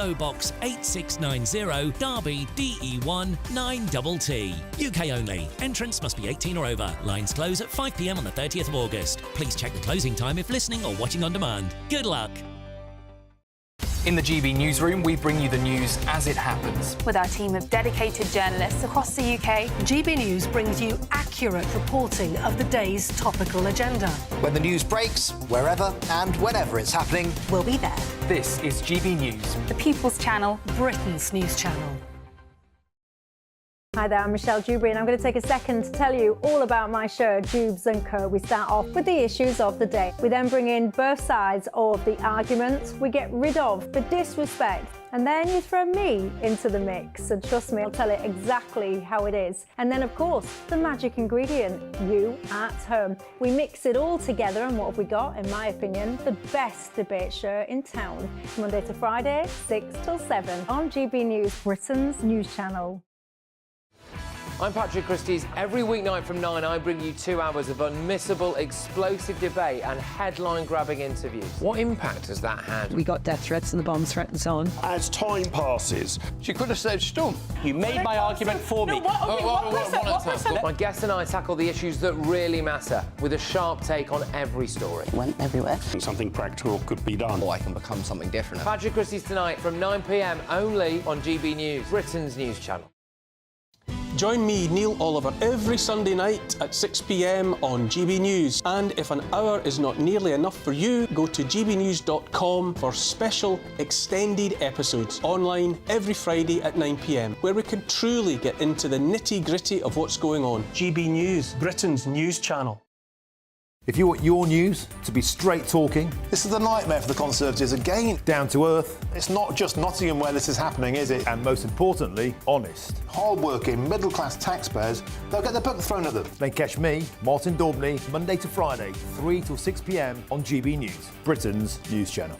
PO Box 8690 Derby DE1 9TT. UK only. Entrance must be 18 or over. Lines close at 5 p.m. on the 30th of August. Please check the closing time if listening or watching on demand. Good luck. In the GB Newsroom, we bring you the news as it happens. With our team of dedicated journalists across the UK, GB News brings you accurate reporting of the day's topical agenda. When the news breaks, wherever and whenever it's happening, we'll be there. This is GB News, the People's Channel, Britain's news channel. Hi there, I'm Michelle Dewberry, and I'm going to take a second to tell you all about my show, Dubes & Co. We start off with the issues of the day. We then bring in both sides of the argument. We get rid of the disrespect. And then you throw me into the mix. And trust me, I'll tell it exactly how it is. And then, of course, the magic ingredient, you at home. We mix it all together, and what have we got? In my opinion, the best debate show in town. Monday to Friday, 6 till 7 on GB News, Britain's news channel. I'm Patrick Christie's. Every weeknight from 9, I bring you 2 hours of unmissable, explosive debate and headline-grabbing interviews. What impact has that had? We got death threats and the bomb threats on. As time passes, she could have said storm. You made my argument for me. My guest and I tackle the issues that really matter with a sharp take on every story. It went everywhere. Something practical could be done. Or I can become something different. Patrick Christie's tonight from 9 p.m. only on GB News, Britain's news channel. Join me, Neil Oliver, every Sunday night at 6 p.m. on GB News. And if an hour is not nearly enough for you, go to gbnews.com for special extended episodes online every Friday at 9 p.m, where we can truly get into the nitty-gritty of what's going on. GB News, Britain's news channel. If you want your news to be straight talking... This is the nightmare for the Conservatives again. Down to earth. It's not just Nottingham where this is happening, is it? And most importantly, honest. Hard-working, middle-class taxpayers, they'll get their book thrown at them. Then catch me, Martin Daubney, Monday to Friday, 3 till 6 p.m. on GB News, Britain's news channel.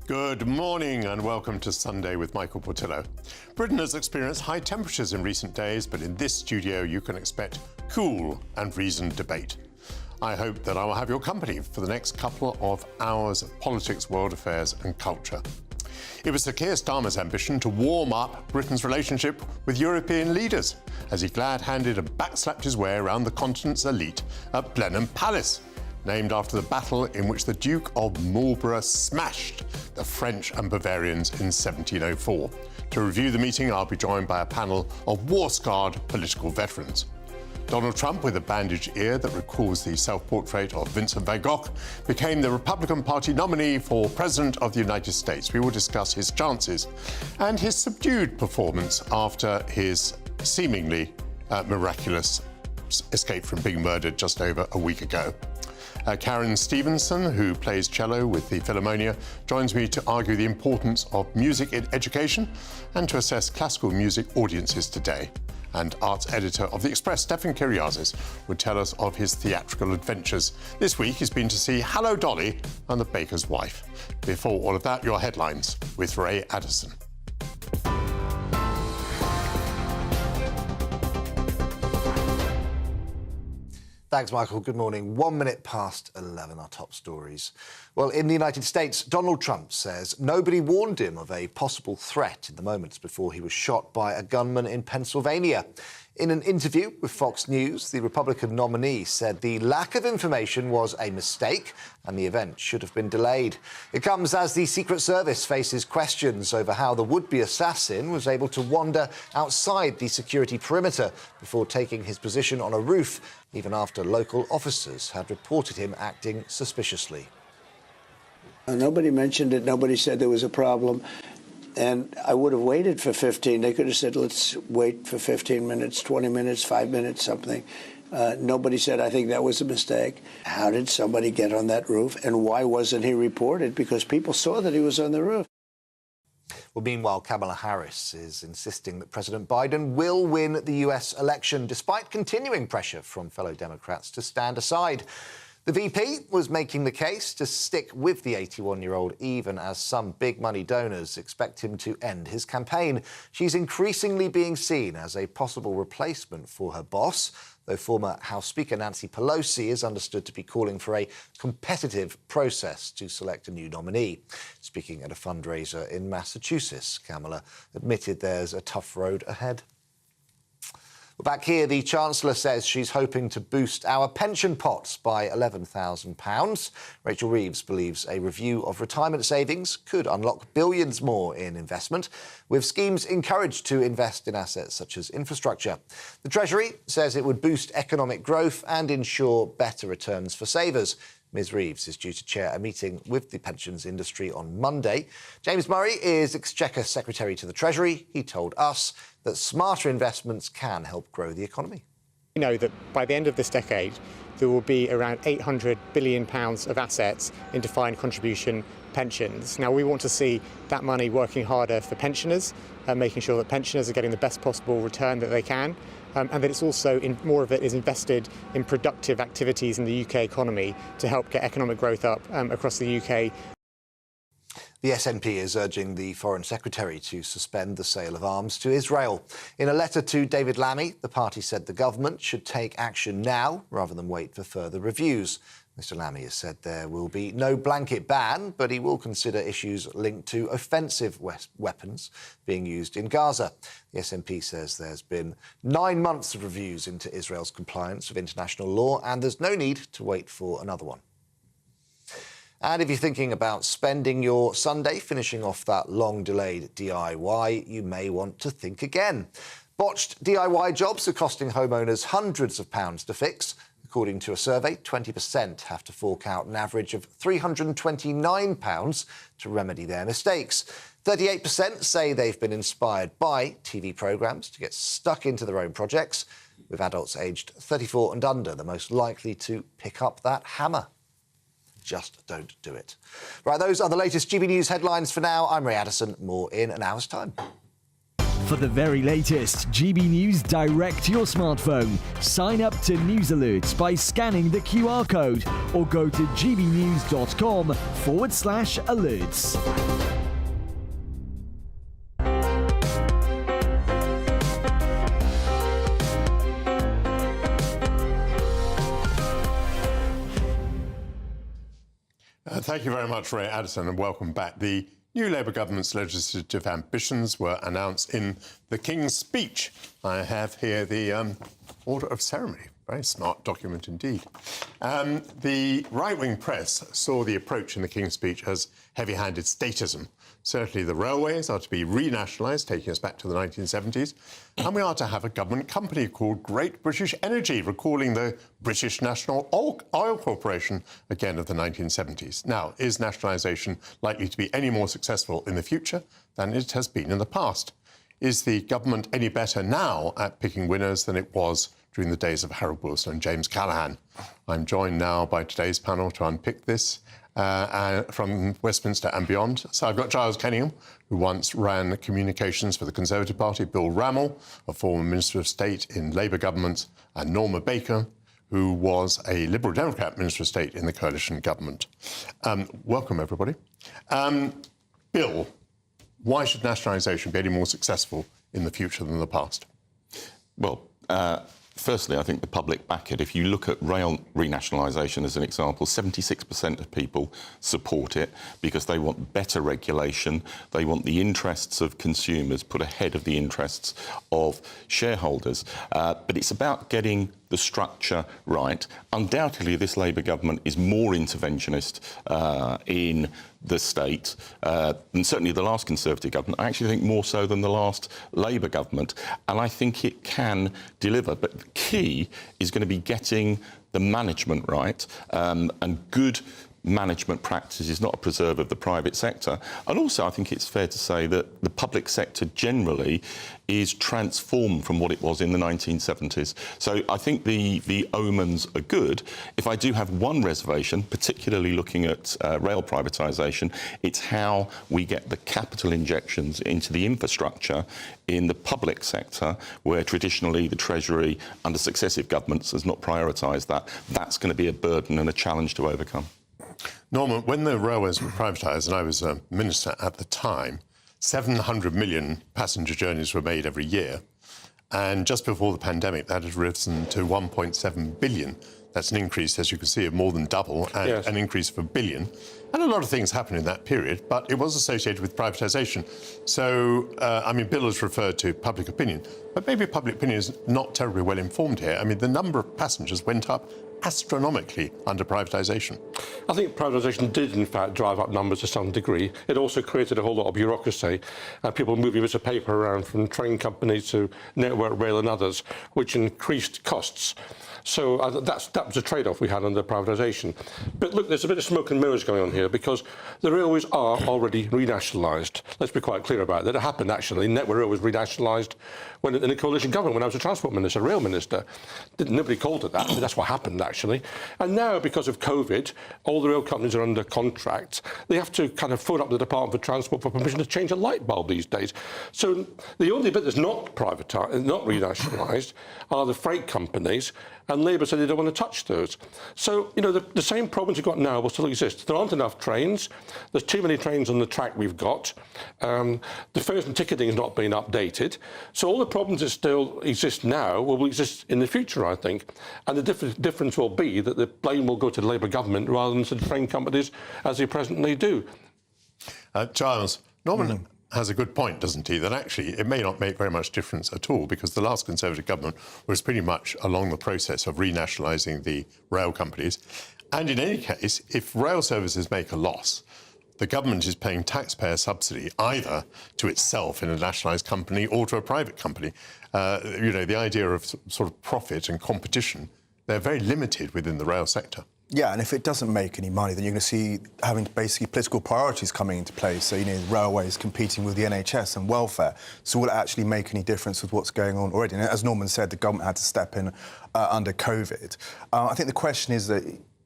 Good morning and welcome to Sunday with Michael Portillo. Britain has experienced high temperatures in recent days, but in this studio you can expect cool and reasoned debate. I hope that I will have your company for the next couple of hours of politics, world affairs and culture. It was Sir Keir Starmer's ambition to warm up Britain's relationship with European leaders as he glad-handed and backslapped his way around the continent's elite at Blenheim Palace, named after the battle in which the Duke of Marlborough smashed the French and Bavarians in 1704. To review the meeting, I'll be joined by a panel of war-scarred political veterans. Donald Trump, with a bandaged ear that recalls the self-portrait of Vincent van Gogh, became the Republican Party nominee for President of the United States. We will discuss his chances and his subdued performance after his seemingly miraculous escape from being murdered just over a week ago. Karen Stevenson, who plays cello with the Philharmonia, joins me to argue the importance of music in education and to assess classical music audiences today. And arts editor of The Express, Stefan Kyriazis, would tell us of his theatrical adventures. This week he's been to see Hello, Dolly and The Baker's Wife. Before all of that, your headlines with Ray Addison. Thanks, Michael. Good morning. 1 minute past 11, our top stories. Well, in the United States, Donald Trump says nobody warned him of a possible threat in the moments before he was shot by a gunman in Pennsylvania. In an interview with Fox News, the Republican nominee said the lack of information was a mistake and the event should have been delayed. It comes as the Secret Service faces questions over how the would-be assassin was able to wander outside the security perimeter before taking his position on a roof, even after local officers had reported him acting suspiciously. Nobody mentioned it. Nobody said there was a problem. And I would have waited for 15. They could have said, let's wait for 15 minutes, 20 minutes, 5 minutes, something. Nobody said, I think that was a mistake. How did somebody get on that roof? And why wasn't he reported? Because people saw that he was on the roof. Well, meanwhile, Kamala Harris is insisting that President Biden will win the US election, despite continuing pressure from fellow Democrats to stand aside. The VP was making the case to stick with the 81-year-old even as some big money donors expect him to end his campaign. She's increasingly being seen as a possible replacement for her boss, though former House Speaker Nancy Pelosi is understood to be calling for a competitive process to select a new nominee. Speaking at a fundraiser in Massachusetts, Kamala admitted there's a tough road ahead. Back here, the Chancellor says she's hoping to boost our pension pots by £11,000. Rachel Reeves believes a review of retirement savings could unlock billions more in investment, with schemes encouraged to invest in assets such as infrastructure. The Treasury says it would boost economic growth and ensure better returns for savers. Ms Reeves is due to chair a meeting with the pensions industry on Monday. James Murray is Exchequer Secretary to the Treasury. He told us that smarter investments can help grow the economy. We know that by the end of this decade, there will be around £800 billion of assets in defined contribution pensions. Now, we want to see that money working harder for pensioners, making sure that pensioners are getting the best possible return that they can, and that it's also more of it is invested in productive activities in the UK economy to help get economic growth up across the UK. The SNP is urging the Foreign Secretary to suspend the sale of arms to Israel. In a letter to David Lammy, the party said the government should take action now rather than wait for further reviews. Mr Lammy has said there will be no blanket ban, but he will consider issues linked to offensive weapons being used in Gaza. The SNP says there's been 9 months of reviews into Israel's compliance with international law, and there's no need to wait for another one. And if you're thinking about spending your Sunday finishing off that long-delayed DIY, you may want to think again. Botched DIY jobs are costing homeowners hundreds of pounds to fix. According to a survey, 20% have to fork out an average of £329 to remedy their mistakes. 38% say they've been inspired by TV programmes to get stuck into their own projects, with adults aged 34 and under the most likely to pick up that hammer. Just don't do it. Right, those are the latest GB News headlines for now. I'm Ray Addison. More in an hour's time. For the very latest GB News direct to your smartphone, sign up to News Alerts by scanning the QR code or go to gbnews.com/alerts. Thank you very much, Ray Addison, and welcome back. The new Labour government's legislative ambitions were announced in the King's Speech. I have here the Order of Ceremony. Very smart document indeed. The right-wing press saw the approach in the King's Speech as heavy-handed statism. Certainly the railways are to be renationalised, taking us back to the 1970s, and we are to have a government company called Great British Energy, recalling the British National Oil Corporation, again, of the 1970s. Now, is nationalisation likely to be any more successful in the future than it has been in the past? Is the government any better now at picking winners than it was during the days of Harold Wilson and James Callaghan? I'm joined now by today's panel to unpick this from Westminster and beyond. So I've got Giles Kenningham, who once ran communications for the Conservative Party, Bill Rammell, a former Minister of State in Labour government, and Norma Baker, who was a Liberal Democrat Minister of State in the coalition government. Welcome, everybody. Bill, why should nationalisation be any more successful in the future than the past? Well, firstly, I think the public back it. If you look at rail renationalisation as an example, 76% of people support it because they want better regulation. They want the interests of consumers put ahead of the interests of shareholders. But it's about getting the structure right. Undoubtedly, this Labour government is more interventionist in the state than certainly the last Conservative government. I actually think more so than the last Labour government. And I think it can deliver. But the key is going to be getting the management right and good management practices, not a preserve of the private sector. And also, I think it's fair to say that the public sector generally is transformed from what it was in the 1970s. So I think the omens are good. If I do have one reservation, particularly looking at rail privatisation, it's how we get the capital injections into the infrastructure in the public sector, where traditionally the Treasury, under successive governments, has not prioritised that. That's going to be a burden and a challenge to overcome. Norman, when the railways were privatised, and I was a minister at the time, 700 million passenger journeys were made every year. And just before the pandemic, that had risen to 1.7 billion. That's an increase, as you can see, of more than double, and an increase of $1 billion. And a lot of things happened in that period, but it was associated with privatisation. So, I mean, Bill has referred to public opinion, but maybe public opinion is not terribly well informed here. I mean, the number of passengers went up astronomically under privatisation. I think privatisation did, in fact, drive up numbers to some degree. It also created a whole lot of bureaucracy, people moving bits of paper around from train companies to Network Rail and others, which increased costs. So that was a trade-off we had under privatisation. But look, there's a bit of smoke and mirrors going on here, because the railways are already renationalised. Let's be quite clear about that. It happened, actually. Network Rail was renationalised when in the coalition government, when I was a transport minister, rail minister. Nobody called it that, but that's what happened, actually. And now, because of COVID, all the rail companies are under contract. They have to kind of phone up the Department for Transport for permission to change a light bulb these days. So the only bit that's not privatised, not renationalised, are the freight companies, and Labour said they don't want to touch those. So, you know, the same problems we've got now will still exist. There aren't enough trains. There's too many trains on the track we've got. The fares and ticketing has not been updated. So all the problems that still exist now will exist in the future, I think. And the difference will be that the blame will go to the Labour government rather than to the train companies, as they presently do. Giles, Norman has a good point, doesn't he, that actually it may not make very much difference at all, because the last Conservative government was pretty much along the process of renationalising the rail companies. And in any case, if rail services make a loss, the government is paying taxpayer subsidy either to itself in a nationalised company or to a private company. You know, the idea of sort of profit and competition, they're very limited within the rail sector. Yeah, and if it doesn't make any money, then you're going to see having basically political priorities coming into play. So, you know, railways competing with the NHS and welfare. So will it actually make any difference with what's going on already? And as Norman said, the government had to step in under COVID. I think the question is that,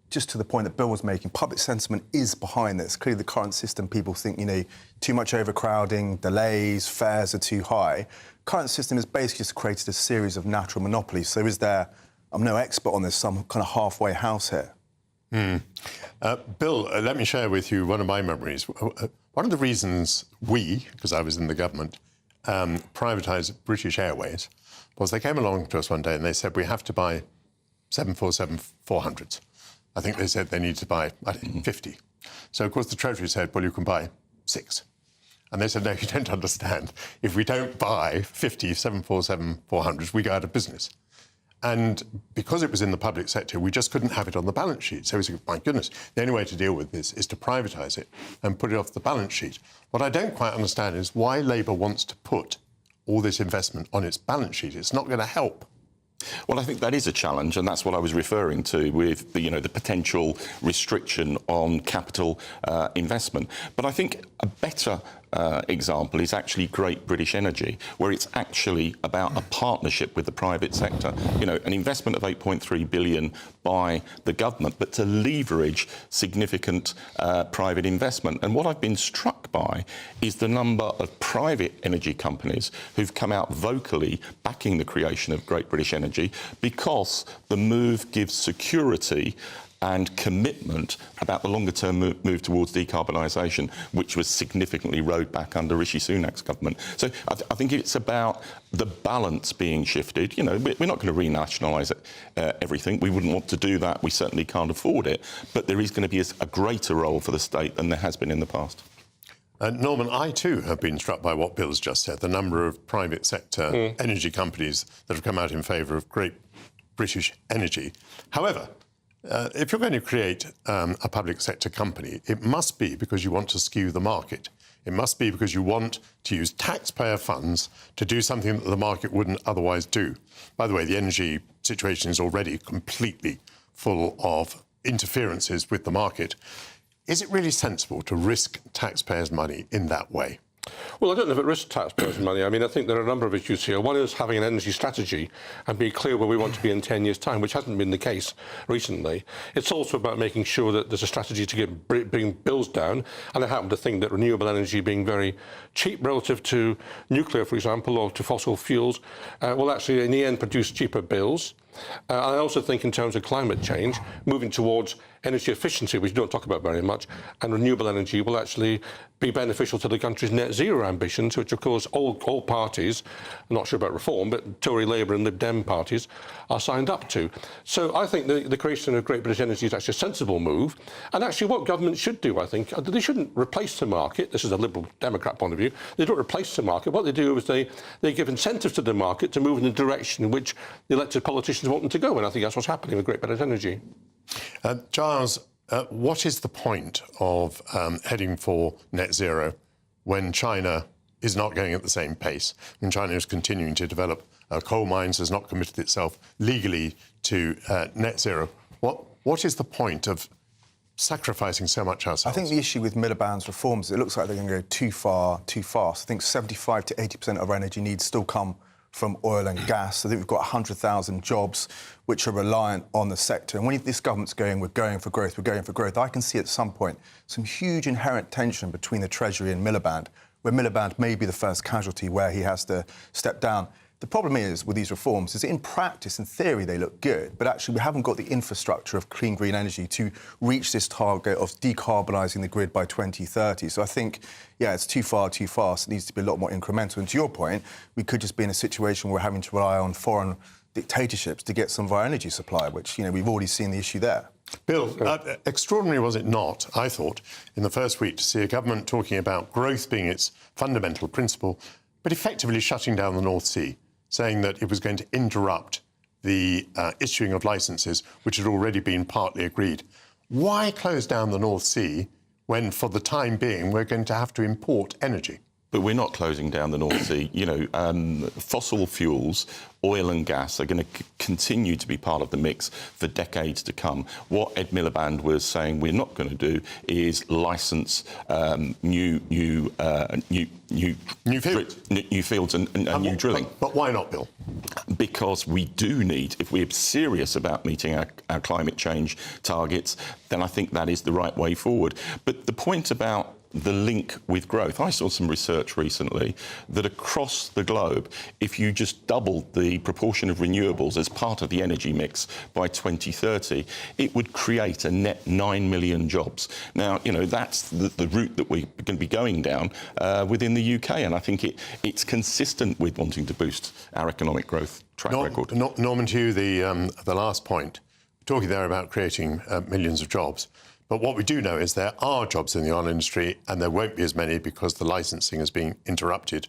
just to the point that Bill was making, public sentiment is behind this. Clearly, the current system, people think, you know, too much overcrowding, delays, fares are too high. Current system has basically just created a series of natural monopolies. So is there, I'm no expert on this, some kind of halfway house here? Bill, let me share with you one of my memories. One of the reasons we, because I was in the government, privatised British Airways was they came along to us one day and they said, we have to buy 747-400s. I think they said they need to buy 50. So, of course, the Treasury said, well, you can buy 6. And they said, no, you don't understand. If we don't buy 50 747-400s, we go out of business. And because it was in the public sector, we just couldn't have it on the balance sheet. So we said, my goodness, the only way to deal with this is to privatise it and put it off the balance sheet. What I don't quite understand is why Labour wants to put all this investment on its balance sheet. It's not going to help. Well, I think that is a challenge, and that's what I was referring to with the, you know, the potential restriction on capital investment. But I think a better example is actually Great British Energy, where it's actually about a partnership with the private sector. You know, an investment of £8.3 billion by the government, but to leverage significant private investment. And what I've been struck by is the number of private energy companies who've come out vocally backing the creation of Great British Energy, because the move gives security and commitment about the longer-term move towards decarbonisation, which was significantly rowed back under Rishi Sunak's government. So I think it's about the balance being shifted. You know, we're not going to renationalise everything. We wouldn't want to do that. We certainly can't afford it. But there is going to be a greater role for the state than there has been in the past. Norman, I too have been struck by what Bill's just said, the number of private sector energy companies that have come out in favour of Great British Energy. However, if you're going to create a public sector company, it must be because you want to skew the market. It must be because you want to use taxpayer funds to do something that the market wouldn't otherwise do. By the way, the energy situation is already completely full of interferences with the market. Is it really sensible to risk taxpayers' money in that way? Well, I don't know if it risks taxpayers' money. I mean, I think there are a number of issues here. One is having an energy strategy and be clear where we want to be in 10 years' time, which hasn't been the case recently. It's also about making sure that there's a strategy to bring bills down, and I happen to think that renewable energy being very cheap relative to nuclear, for example, or to fossil fuels, will actually, in the end, produce cheaper bills. I also think in terms of climate change, moving towards energy efficiency, which we don't talk about very much, and renewable energy will actually be beneficial to the country's net zero ambitions, which, of course, all parties, I'm not sure about reform, but Tory, Labour and Lib Dem parties are signed up to. So I think the creation of Great British Energy is actually a sensible move. And actually what governments should do, I think, they shouldn't replace the market. This is a Liberal Democrat point of view. They don't replace the market. What they do is they give incentives to the market to move in the direction in which the elected politicians want them to go. And I think that's what's happening with Great British Energy. Giles, what is the point of heading for net zero when China is not going at the same pace, when China is continuing to develop coal mines, has not committed itself legally to net zero? What is the point of sacrificing so much ourselves? I think the issue with Miliband's reforms, it looks like they're going to go too far, too fast. I think 75 to 80% of our energy needs still come from oil and gas. I think we've got 100,000 jobs which are reliant on the sector. And when this government's going, we're going for growth, we're going for growth, I can see at some point some huge inherent tension between the Treasury and Miliband, where Miliband may be the first casualty where he has to step down. The problem is with these reforms is in practice, in theory, they look good, but actually we haven't got the infrastructure of clean green energy to reach this target of decarbonising the grid by 2030. So I think, yeah, it's too far, too fast. It needs to be a lot more incremental. And to your point, we could just be in a situation where we're having to rely on foreign dictatorships to get some of our energy supply, which, you know, we've already seen the issue there. Bill, extraordinary was it not, I thought, in the first week to see a government talking about growth being its fundamental principle, but effectively shutting down the North Sea, saying that it was going to interrupt the issuing of licences, which had already been partly agreed. Why close down the North Sea when, for the time being, we're going to have to import energy? But we're not closing down the North Sea. You know, fossil fuels, oil and gas are going to continue to be part of the mix for decades to come. What Ed Miliband was saying we're not going to do is licence new fields and new drilling. But why not, Bill? Because we do need, if we're serious about meeting our climate change targets, then I think that is the right way forward. But the point about the link with growth. I saw some research recently that across the globe, if you just doubled the proportion of renewables as part of the energy mix by 2030, it would create a net 9 million jobs. Now, you know, that's the route that we're going to be going down within the UK, and I think it's consistent with wanting to boost our economic growth track record. Norman, to you, the last point, talking there about creating millions of jobs. But what we do know is there are jobs in the oil industry and there won't be as many because the licensing is being interrupted.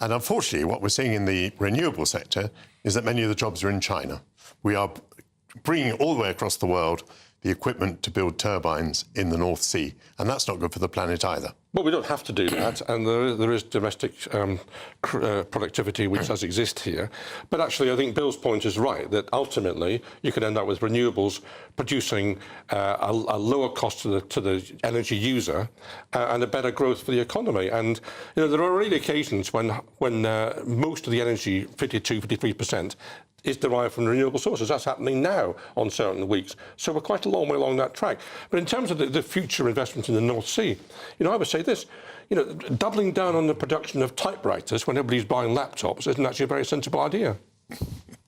And unfortunately, what we're seeing in the renewable sector is that many of the jobs are in China. We are bringing all the way across the world the equipment to build turbines in the North Sea, and that's not good for the planet either. Well, we don't have to do that, and there is domestic productivity which does exist here. But actually, I think Bill's point is right, that ultimately you can end up with renewables producing a lower cost to the energy user and a better growth for the economy. And you know, there are already occasions when most of the energy, 52, 53%, is derived from renewable sources. That's happening now on certain weeks. So we're quite a long way along that track. But in terms of the future investment in the North Sea, you know, I would say this, you know, doubling down on the production of typewriters when everybody's buying laptops isn't actually a very sensible idea.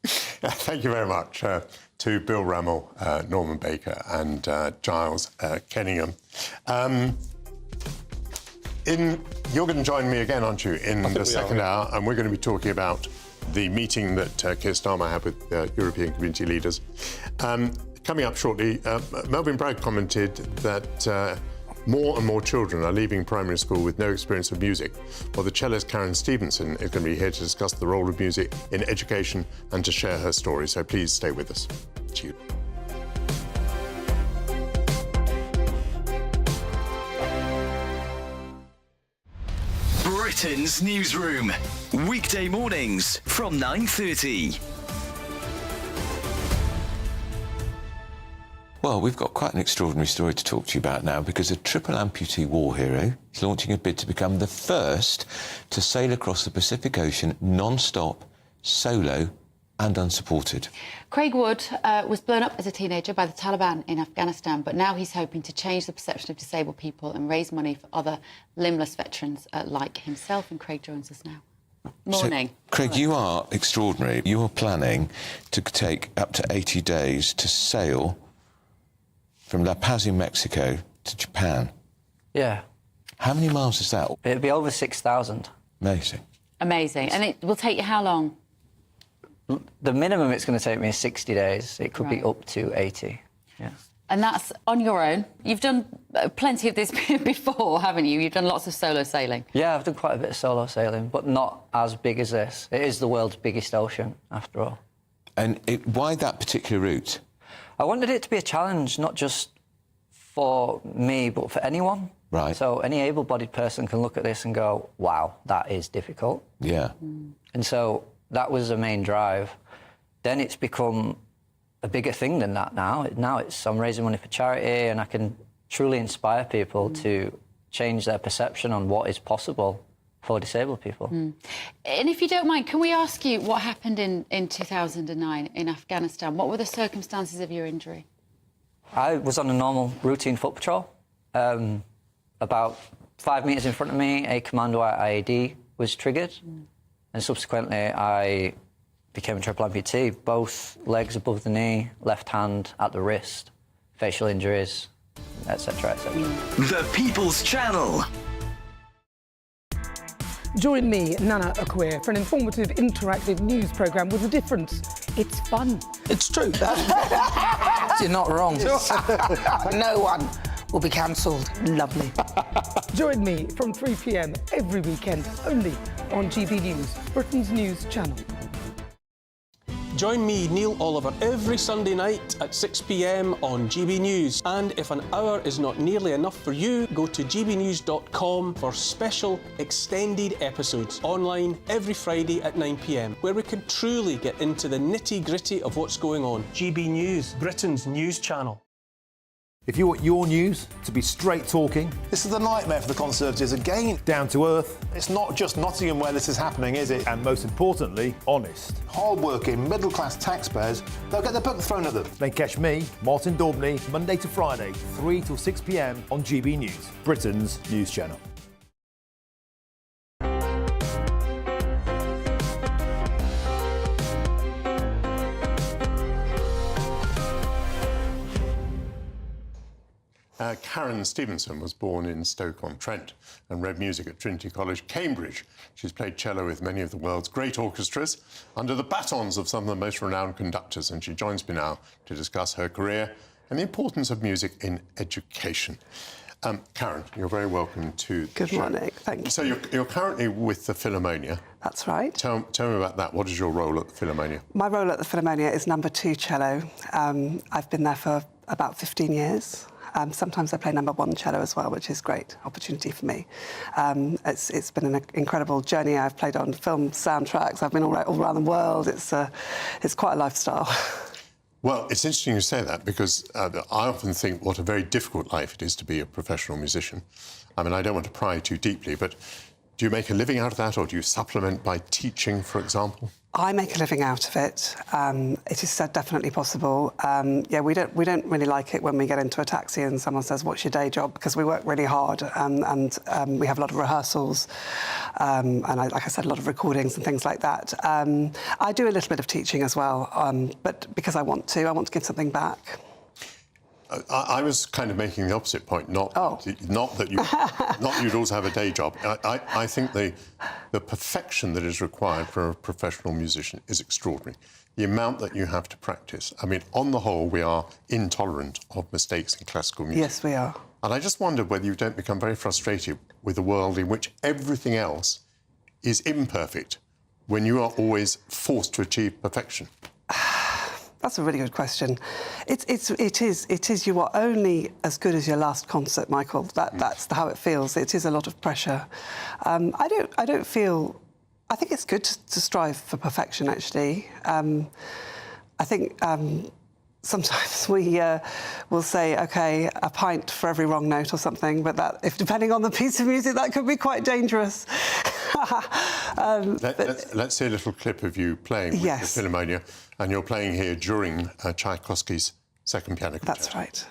Thank you very much to Bill Rammell, Norman Baker and Giles Kenningham. You're going to join me again, aren't you, in the second hour, and we're going to be talking about the meeting that Keir Starmer had with European community leaders. Coming up shortly, Melvyn Bragg commented that more and more children are leaving primary school with no experience of music. Well, the cellist Karen Stevenson is going to be here to discuss the role of music in education and to share her story, so please stay with us. Cheers. Britain's Newsroom, weekday mornings from 9:30. Well, we've got quite an extraordinary story to talk to you about now, because a triple amputee war hero is launching a bid to become the first to sail across the Pacific Ocean non-stop, solo and unsupported. Craig Wood was blown up as a teenager by the Taliban in Afghanistan, but now he's hoping to change the perception of disabled people and raise money for other limbless veterans like himself. And Craig joins us now. Morning. So, Craig, you are extraordinary. You are planning to take up to 80 days to sail from La Paz in Mexico to Japan. Yeah. How many miles is that? It'll be over 6,000. Amazing. Amazing. And it will take you how long? The minimum it's going to take me is 60 days. It could be up to 80. Yeah. And that's on your own. You've done plenty of this before, haven't you? You've done lots of solo sailing. Yeah, I've done quite a bit of solo sailing, but not as big as this. It is the world's biggest ocean, after all. And why that particular route? I wanted it to be a challenge, not just for me, but for anyone. Right. So any able-bodied person can look at this and go, wow, that is difficult. Yeah. And so that was the main drive. Then it's become a bigger thing than that now. Now I'm raising money for charity, and I can truly inspire people to change their perception on what is possible for disabled people. And if you don't mind, can we ask you what happened in 2009 in Afghanistan? What were the circumstances of your injury? I was on a normal routine foot patrol. About 5 metres in front of me, a commando IED was triggered, and subsequently I became a triple amputee, both legs above the knee, left hand at the wrist, facial injuries, etc., etc. The People's Channel. Join me, Nana Okwir, for an informative, interactive news programme with a difference. It's fun. It's true. You're not wrong. No one will be cancelled. Lovely. Join me from 3 p.m. every weekend, only on GB News, Britain's news channel. Join me, Neil Oliver, every Sunday night at 6 p.m. on GB News. And if an hour is not nearly enough for you, go to gbnews.com for special extended episodes online every Friday at 9 p.m, where we can truly get into the nitty-gritty of what's going on. GB News, Britain's news channel. If you want your news to be straight talking... This is a nightmare for the Conservatives again. Down to earth. It's not just Nottingham where this is happening, is it? And most importantly, honest. Hard-working, middle-class taxpayers, they'll get their book thrown at them. Then catch me, Martin Daubney, Monday to Friday, 3 till 6 p.m. on GB News, Britain's news channel. Karen Stevenson was born in Stoke-on-Trent and read music at Trinity College, Cambridge. She's played cello with many of the world's great orchestras under the batons of some of the most renowned conductors, and she joins me now to discuss her career and the importance of music in education. Karen, you're very welcome to the show. Morning, thank you. So you're currently with the Philharmonia. That's right. Tell me about that. What is your role at the Philharmonia? My role at the Philharmonia is number 2 cello. I've been there for about 15 years. Sometimes I play number 1 cello as well, which is a great opportunity for me. It's been an incredible journey. I've played on film soundtracks. I've been all around the world. It's quite a lifestyle. Well, it's interesting you say that, because I often think what a very difficult life it is to be a professional musician. I mean, I don't want to pry too deeply, but do you make a living out of that, or do you supplement by teaching, for example? I make a living out of it. It is definitely possible. Yeah, we don't really like it when we get into a taxi and someone says, "What's your day job?" Because we work really hard and we have a lot of rehearsals and, like I said, a lot of recordings and things like that. I do a little bit of teaching as well, but because I want to give something back. I was kind of making the opposite point, not that you'd also have a day job. I think the perfection that is required for a professional musician is extraordinary. The amount that you have to practice. I mean, on the whole, we are intolerant of mistakes in classical music. Yes, we are. And I just wondered whether you don't become very frustrated with a world in which everything else is imperfect when you are always forced to achieve perfection. That's a really good question. It is. You are only as good as your last concert, Michael. That's how it feels. It is a lot of pressure. I don't feel. I think it's good to strive for perfection. Actually, I think sometimes we will say, OK, a pint for every wrong note or something, but that, if depending on the piece of music, that could be quite dangerous. Let's see a little clip of you playing with the Philharmonia, and you're playing here during Tchaikovsky's Second Piano Concerto. That's right.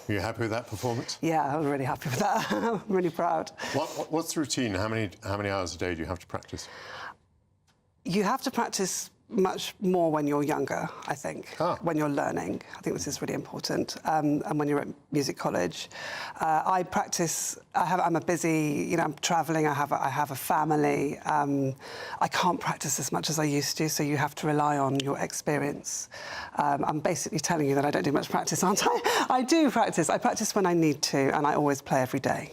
Are you happy with that performance? Yeah, I'm really happy with that. I'm really proud. What's the routine? How many hours a day do you have to practice? You have to practice much more when you're younger, I think, when you're learning. I think this is really important. And when you're at music college. I practice, I'm a busy, I'm travelling, I have a family. I can't practice as much as I used to, so you have to rely on your experience. I'm basically telling you that I don't do much practice, aren't I? I do practice. I practice when I need to, and I always play every day.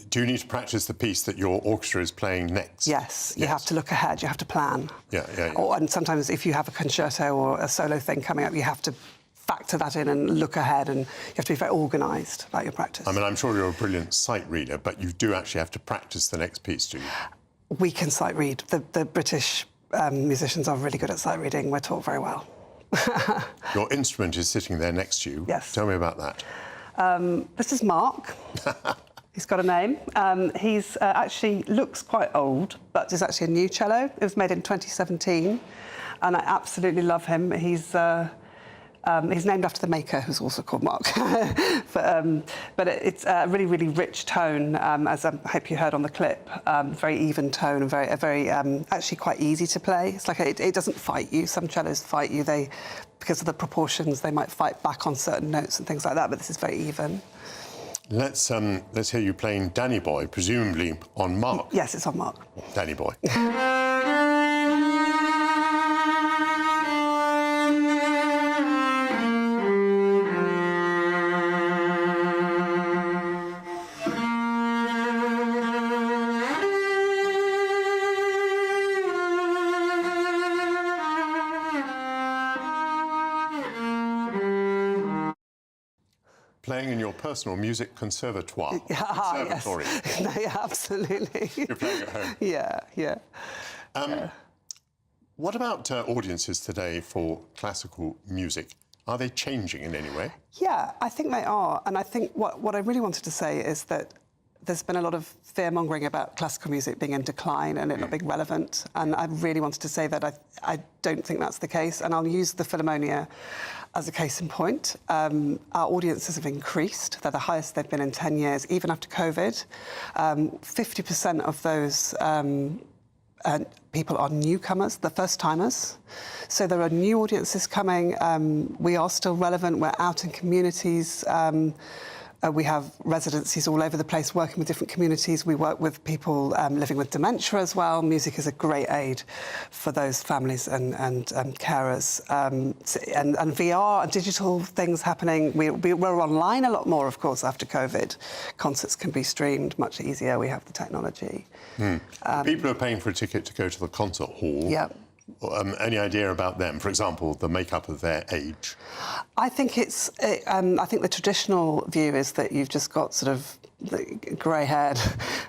Do you need to practice the piece that your orchestra is playing next? Yes, you have to look ahead, you have to plan. Yeah. And sometimes if you have a concerto or a solo thing coming up, you have to factor that in and look ahead, and you have to be very organised about your practice. I mean, I'm sure you're a brilliant sight reader, but you do actually have to practice the next piece, do you? We can sight read. The British musicians are really good at sight reading. We're taught very well. Your instrument is sitting there next to you. Yes. Tell me about that. This is Mark. He's got a name. He's actually looks quite old, but is actually a new cello. It was made in 2017, and I absolutely love him. He's named after the maker, who's also called Mark. but it's a really, really rich tone, as I hope you heard on the clip. Very even tone and very actually quite easy to play. It's like it doesn't fight you. Some cellos fight you. Because of the proportions, they might fight back on certain notes and things like that. But this is very even. Let's hear you playing Danny Boy, presumably on Mark. Yes, it's on Mark. Danny Boy. Playing in your personal music conservatory. Conservatory. Yes. No, yeah, absolutely. You're playing at home. Yeah. What about audiences today for classical music? Are they changing in any way? Yeah, I think they are. And I think what I really wanted to say is that there's been a lot of fear-mongering about classical music being in decline and it not being relevant. And I really wanted to say that I don't think that's the case. And I'll use the Philharmonia as a case in point. Our audiences have increased. They're the highest they've been in 10 years, even after COVID. 50% of those people are newcomers, the first-timers. So there are new audiences coming. We are still relevant. We're out in communities. We have residencies all over the place, working with different communities. We work with people living with dementia as well. Music is a great aid for those families and carers. And VR and digital things happening. We're online a lot more, of course, after COVID. Concerts can be streamed much easier. We have the technology. People are paying for a ticket to go to the concert hall. Yeah. Any idea about them? For example, the makeup of their age? I think I think the traditional view is that you've just got sort of grey-haired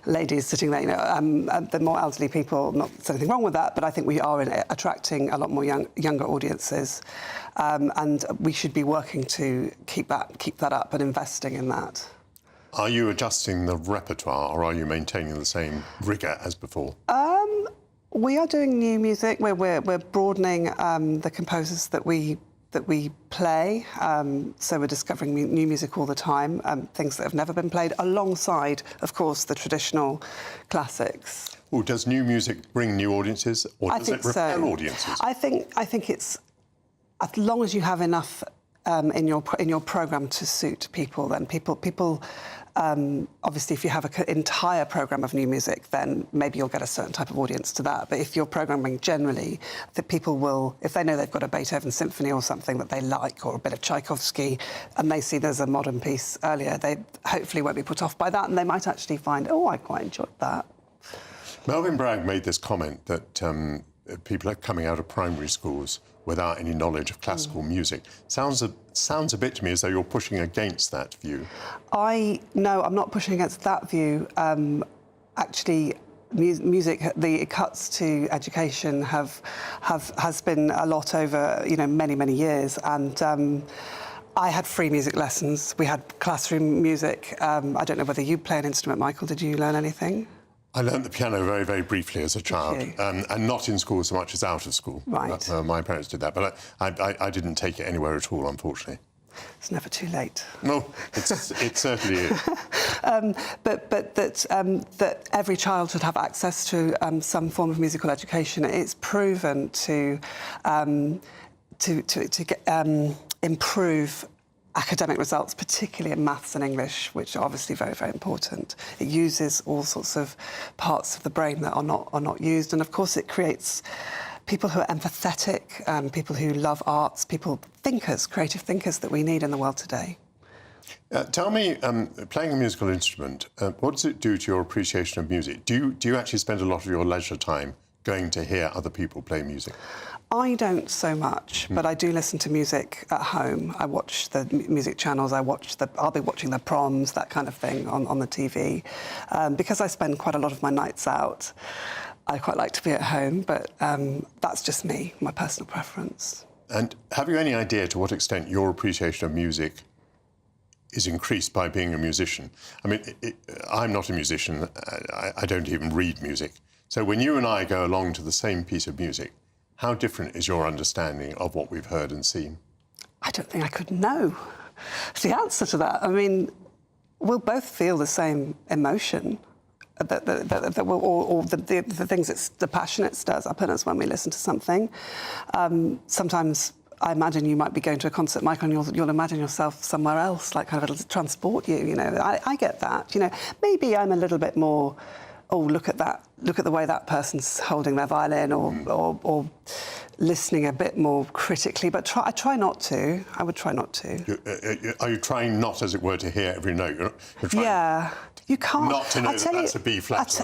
ladies sitting there. The more elderly people. Not there's anything wrong with that, but I think we are attracting a lot more younger audiences, and we should be working to keep that up and investing in that. Are you adjusting the repertoire, or are you maintaining the same rigour as before? We are doing new music. We're broadening the composers that we play. So we're discovering new music all the time, things that have never been played, alongside, of course, the traditional classics. Well, does new music bring new audiences, or does it repel audiences? I think it's as long as you have enough in your programme to suit people, then people obviously, if you have an entire programme of new music, then maybe you'll get a certain type of audience to that. But if you're programming generally, that people will, if they know they've got a Beethoven symphony or something that they like, or a bit of Tchaikovsky, and they see there's a modern piece earlier, they hopefully won't be put off by that, and they might actually find, oh, I quite enjoyed that. Melvin Bragg made this comment that people are coming out of primary schools without any knowledge of classical music. Sounds a bit to me as though you're pushing against that view. No, I'm not pushing against that view. Actually, music, the cuts to education has been a lot over many years, and I had free music lessons. We had classroom music. I don't know whether you play an instrument, Michael. Did you learn anything? I learnt the piano very, very briefly as a child, and not in school so much as out of school. Right. My parents did that, but I didn't take it anywhere at all, unfortunately. It's never too late. No, it certainly is. But that every child should have access to some form of musical education. It's proven to improve academic results, particularly in maths and English, which are obviously very, very important. It uses all sorts of parts of the brain that are not used, and of course it creates people who are empathetic, people who love arts, thinkers, creative thinkers that we need in the world today. Tell me, playing a musical instrument, what does it do to your appreciation of music? Do you actually spend a lot of your leisure time going to hear other people play music? I don't so much, but I do listen to music at home. I watch the music channels. I'll be watching the proms, that kind of thing, on the TV. Because I spend quite a lot of my nights out, I quite like to be at home, but that's just me, my personal preference. And have you any idea to what extent your appreciation of music is increased by being a musician? I mean, I'm not a musician. I don't even read music. So when you and I go along to the same piece of music, how different is your understanding of what we've heard and seen? I don't think I could know the answer to that. I mean, we'll both feel the same emotion, or the things, the passion it stirs up in us when we listen to something. Sometimes I imagine you might be going to a concert, Michael, and you'll imagine yourself somewhere else, like kind of it'll transport you. I get that. Maybe I'm a little bit more. Oh, look at that! Look at the way that person's holding their violin, or listening a bit more critically. But I try not to. I would try not to. Are you trying not, as it were, to hear every note? You're trying you can't. Not to know that's a B flat.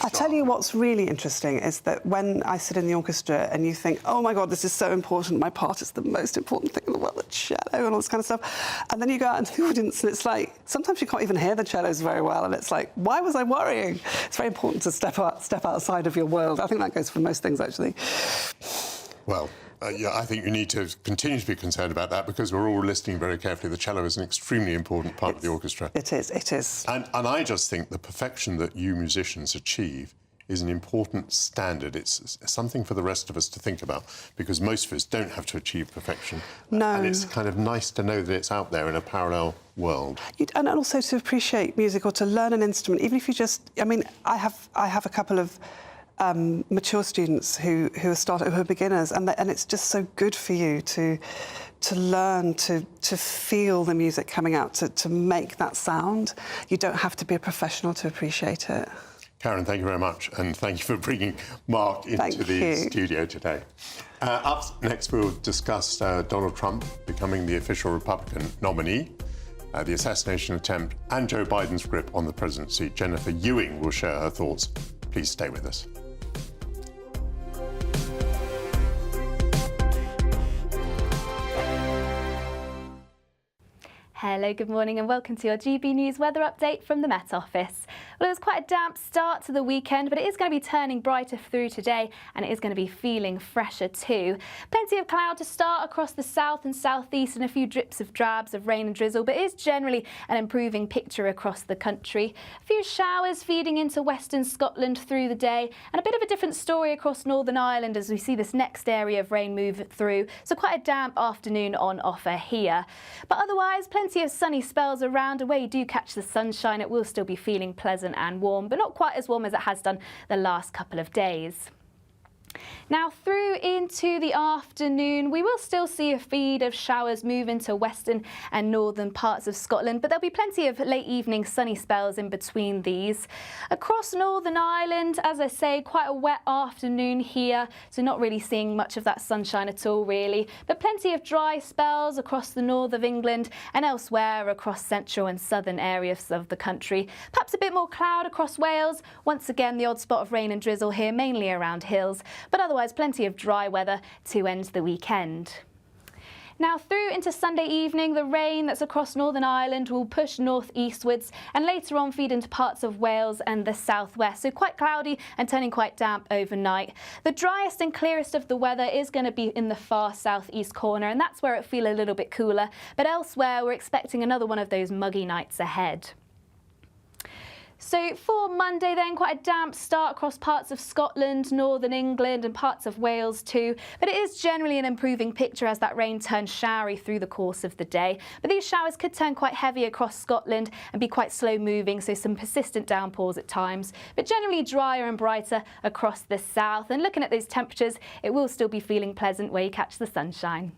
I tell you what's really interesting is that when I sit in the orchestra and you think, oh my God, this is so important. My part is the most important thing in the world, the cello and all this kind of stuff. And then you go out into the audience and it's like sometimes you can't even hear the cellos very well, and it's like, why was I worrying? It's very important to step outside of your world. I think that goes for most things, actually. Well, I think you need to continue to be concerned about that because we're all listening very carefully. The cello is an extremely important part of the orchestra. It is. And I just think the perfection that you musicians achieve is an important standard. It's something for the rest of us to think about because most of us don't have to achieve perfection. No. And it's kind of nice to know that it's out there in a parallel world. And also to appreciate music or to learn an instrument, even if you just... I mean, I have a couple of mature students who are beginners, and it's just so good for you to learn to feel the music coming out, to make that sound. You don't have to be a professional to appreciate it. Karen, thank you very much, and thank you for bringing Mark into the studio today. Up next, we'll discuss Donald Trump becoming the official Republican nominee, the assassination attempt, and Joe Biden's grip on the presidency. Jennifer Ewing will share her thoughts. Please stay with us. Hello, good morning and welcome to your GB News weather update from the Met Office. Well, it was quite a damp start to the weekend, but it is going to be turning brighter through today and it is going to be feeling fresher too. Plenty of cloud to start across the south and southeast and a few drips of drabs of rain and drizzle, but it is generally an improving picture across the country. A few showers feeding into western Scotland through the day and a bit of a different story across Northern Ireland as we see this next area of rain move through. So quite a damp afternoon on offer here. But otherwise, plenty of sunny spells around, and where you do catch the sunshine it will still be feeling pleasant and warm, but not quite as warm as it has done the last couple of days. Now through into the afternoon, we will still see a feed of showers move into western and northern parts of Scotland, but there'll be plenty of late evening sunny spells in between these. Across Northern Ireland, as I say, quite a wet afternoon here, so not really seeing much of that sunshine at all really, but plenty of dry spells across the north of England and elsewhere across central and southern areas of the country. Perhaps a bit more cloud across Wales. Once again, the odd spot of rain and drizzle here, mainly around hills, but otherwise plenty of dry weather to end the weekend. Now through into Sunday evening, the rain that's across Northern Ireland will push north-eastwards and later on feed into parts of Wales and the southwest, so quite cloudy and turning quite damp overnight. The driest and clearest of the weather is going to be in the far southeast corner, and that's where it'll feel a little bit cooler, but elsewhere we're expecting another one of those muggy nights ahead. So for Monday then, quite a damp start across parts of Scotland, northern England and parts of Wales too. But it is generally an improving picture as that rain turns showery through the course of the day. But these showers could turn quite heavy across Scotland and be quite slow moving, so some persistent downpours at times. But generally drier and brighter across the south. And looking at those temperatures, it will still be feeling pleasant where you catch the sunshine.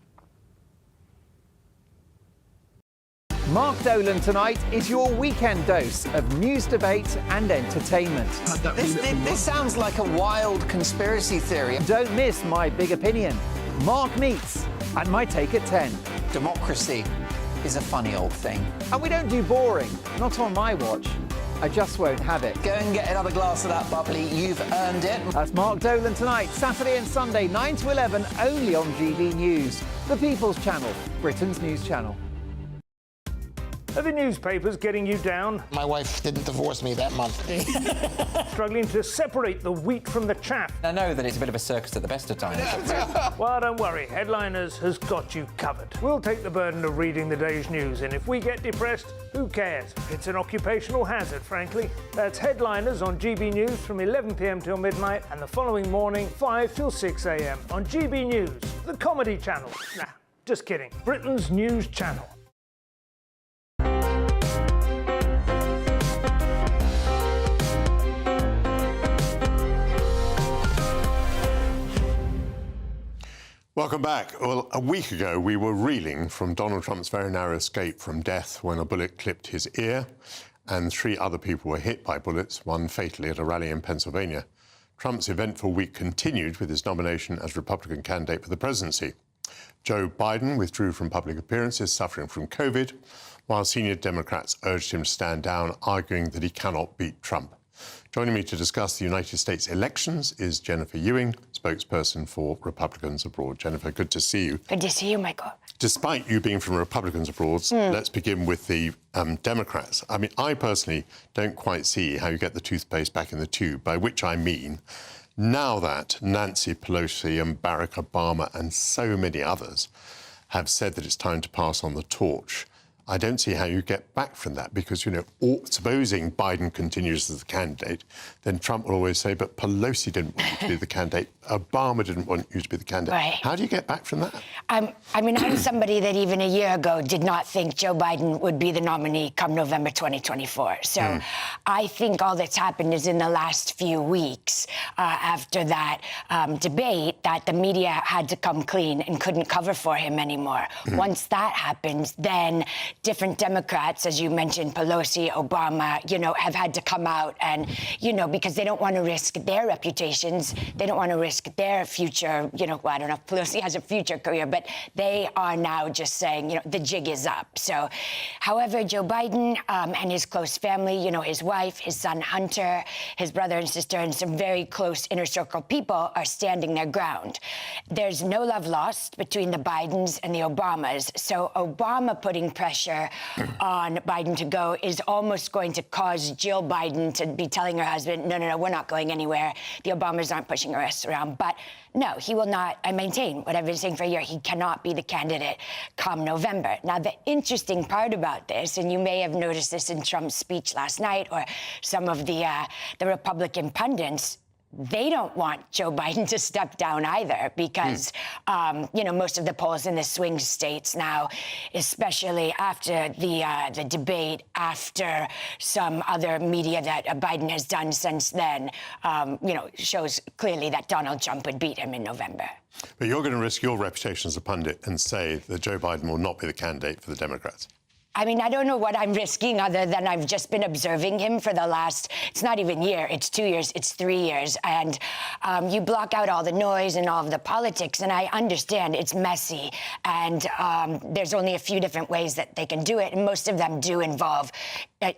Mark Dolan tonight is your weekend dose of news, debate and entertainment. This sounds like a wild conspiracy theory. Don't miss My Big Opinion, Mark Meets and My Take at 10. Democracy is a funny old thing. And we don't do boring, not on my watch. I just won't have it. Go and get another glass of that bubbly, you've earned it. That's Mark Dolan tonight, Saturday and Sunday, 9 to 11, only on GB News, the People's Channel, Britain's news channel. Are the newspapers getting you down? My wife didn't divorce me that month. Struggling to separate the wheat from the chaff? I know that it's a bit of a circus at the best of times. Well, don't worry, Headliners has got you covered. We'll take the burden of reading the day's news, and if we get depressed, who cares? It's an occupational hazard, frankly. That's Headliners on GB News from 11 p.m. till midnight, and the following morning, 5 till 6 a.m. on GB News, the comedy channel. Nah, just kidding. Britain's news channel. Welcome back. Well, a week ago, we were reeling from Donald Trump's very narrow escape from death when a bullet clipped his ear, and 3 other people were hit by bullets, one fatally at a rally in Pennsylvania. Trump's eventful week continued with his nomination as Republican candidate for the presidency. Joe Biden withdrew from public appearances, suffering from COVID, while senior Democrats urged him to stand down, arguing that he cannot beat Trump. Joining me to discuss the United States elections is Jennifer Ewing, spokesperson for Republicans Abroad. Jennifer, good to see you. Good to see you, Michael. Despite you being from Republicans Abroad, let's begin with the Democrats. I mean, I personally don't quite see how you get the toothpaste back in the tube, by which I mean now that Nancy Pelosi and Barack Obama and so many others have said that it's time to pass on the torch, I don't see how you get back from that because, you know, supposing Biden continues as the candidate, then Trump will always say, but Pelosi didn't want you to be the candidate, Obama didn't want you to be the candidate. Right. How do you get back from that? I mean, I'm somebody that even a year ago did not think Joe Biden would be the nominee come November 2024. So I think all that's happened is in the last few weeks after that debate that the media had to come clean and couldn't cover for him anymore. Once that happens, then different Democrats, as you mentioned, Pelosi, Obama, you know, have had to come out and, you know, because they don't want to risk their reputations. They don't want to risk their future, you know, well, I don't know if Pelosi has a future career, but they are now just saying, you know, the jig is up. So, however, Joe Biden and his close family, you know, his wife, his son Hunter, his brother and sister, and some very close inner circle people are standing their ground. There's no love lost between the Bidens and the Obamas. So Obama putting pressure on Biden to go is almost going to cause Jill Biden to be telling her husband, no, we're not going anywhere. The Obamas aren't pushing us around. But no, he will not, I maintain what I've been saying for a year, he cannot be the candidate come November. Now, the interesting part about this, and you may have noticed this in Trump's speech last night or some of the Republican pundits, they don't want Joe Biden to step down either because, you know, most of the polls in the swing states now, especially after the debate, after some other media that Biden has done since then, you know, shows clearly that Donald Trump would beat him in November. But you're going to risk your reputation as a pundit and say that Joe Biden will not be the candidate for the Democrats. I mean, I don't know what I'm risking other than I've just been observing him for the last, it's not even a year, it's 2 years, it's 3 years. And you block out all the noise and all of the politics, and I understand it's messy. And there's only a few different ways that they can do it, and most of them do involve,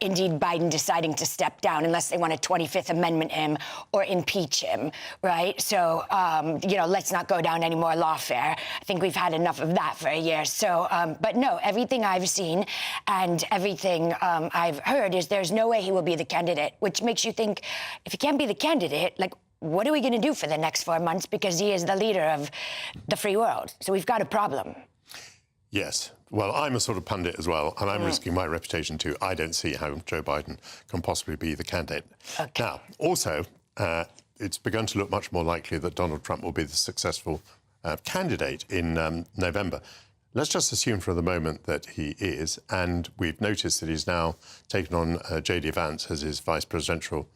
indeed, Biden deciding to step down unless they want to 25th Amendment him or impeach him, right? So, you know, let's not go down any more lawfare. I think we've had enough of that for a year. So, but no, everything I've seen and everything I've heard is there's no way he will be the candidate, which makes you think, if he can't be the candidate, like, what are we going to do for the next 4 months? Because he is the leader of the free world. So we've got a problem. Yes. Well, I'm a sort of pundit as well, and I'm risking my reputation too. I don't see how Joe Biden can possibly be the candidate. Okay. Now, also, it's begun to look much more likely that Donald Trump will be the successful candidate in November. Let's just assume for the moment that he is, and we've noticed that he's now taken on J.D. Vance as his vice presidential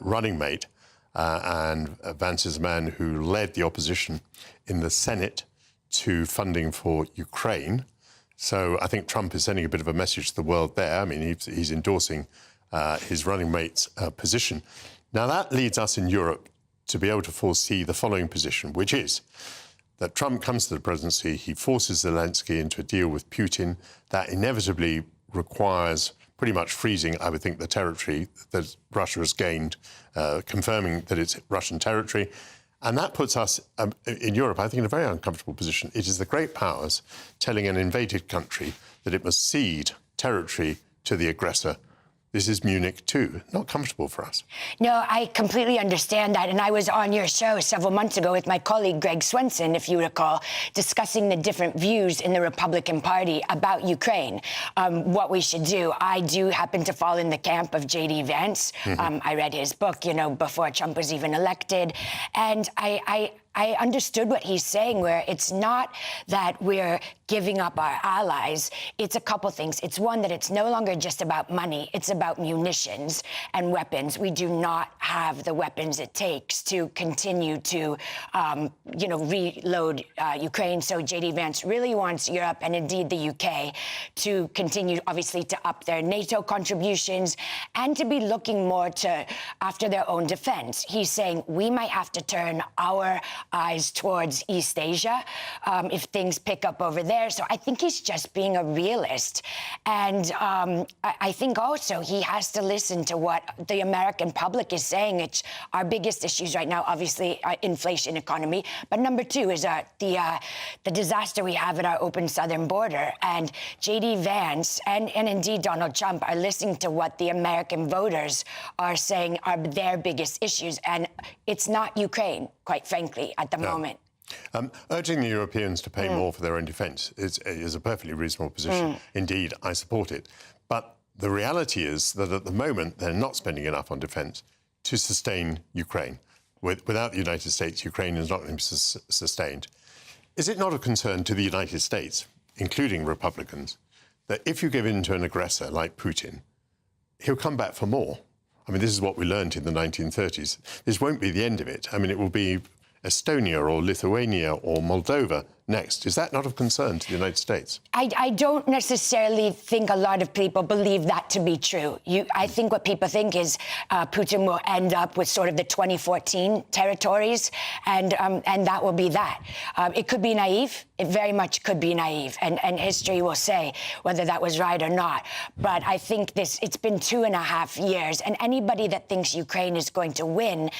running mate, and Vance is a man who led the opposition in the Senate to funding for Ukraine. So I think Trump is sending a bit of a message to the world there. I mean, he's endorsing his running mate's position. Now, that leads us in Europe to be able to foresee the following position, which is that Trump comes to the presidency, he forces Zelensky into a deal with Putin. That inevitably requires pretty much freezing, I would think, the territory that Russia has gained, confirming that it's Russian territory. And that puts us in Europe, I think, in a very uncomfortable position. It is the great powers telling an invaded country that it must cede territory to the aggressor. This is Munich too. Not comfortable for us. No, I completely understand that. And I was on your show several months ago with my colleague Greg Swenson, if you recall, discussing the different views in the Republican Party about Ukraine, what we should do. I do happen to fall in the camp of J.D. Vance. I read his book, you know, before Trump was even elected. And I understood what he's saying, where it's not that we're giving up our allies. It's a couple things. It's one, that it's no longer just about money. It's about munitions and weapons. We do not have the weapons it takes to continue to, you know, reload Ukraine. So J.D. Vance really wants Europe and indeed the UK to continue, obviously, to up their NATO contributions and to be looking more to after their own defense. He's saying we might have to turn our eyes towards East Asia if things pick up over there. So I think he's just being a realist. And I think also he has to listen to what the American public is saying. It's our biggest issues right now, obviously, inflation, economy. But number two is the disaster we have at our open southern border. And J.D. Vance and indeed Donald Trump are listening to what the American voters are saying are their biggest issues. And it's not Ukraine, quite frankly, at the moment. Urging the Europeans to pay more for their own defence is a perfectly reasonable position. Indeed, I support it. But the reality is that at the moment, they're not spending enough on defence to sustain Ukraine. Without the United States, Ukraine is not going to be sustained. Is it not a concern to the United States, including Republicans, that if you give in to an aggressor like Putin, he'll come back for more? I mean, this is what we learned in the 1930s. This won't be the end of it. I mean, it will be Estonia or Lithuania or Moldova next. Is that not of concern to the United States? I don't necessarily think a lot of people believe that to be true. I think what people think is Putin will end up with sort of the 2014 territories, and that will be that. It could be naive. It very much could be naive, and history will say whether that was right or not. But I think it's been 2.5 years, and anybody that thinks Ukraine is going to win,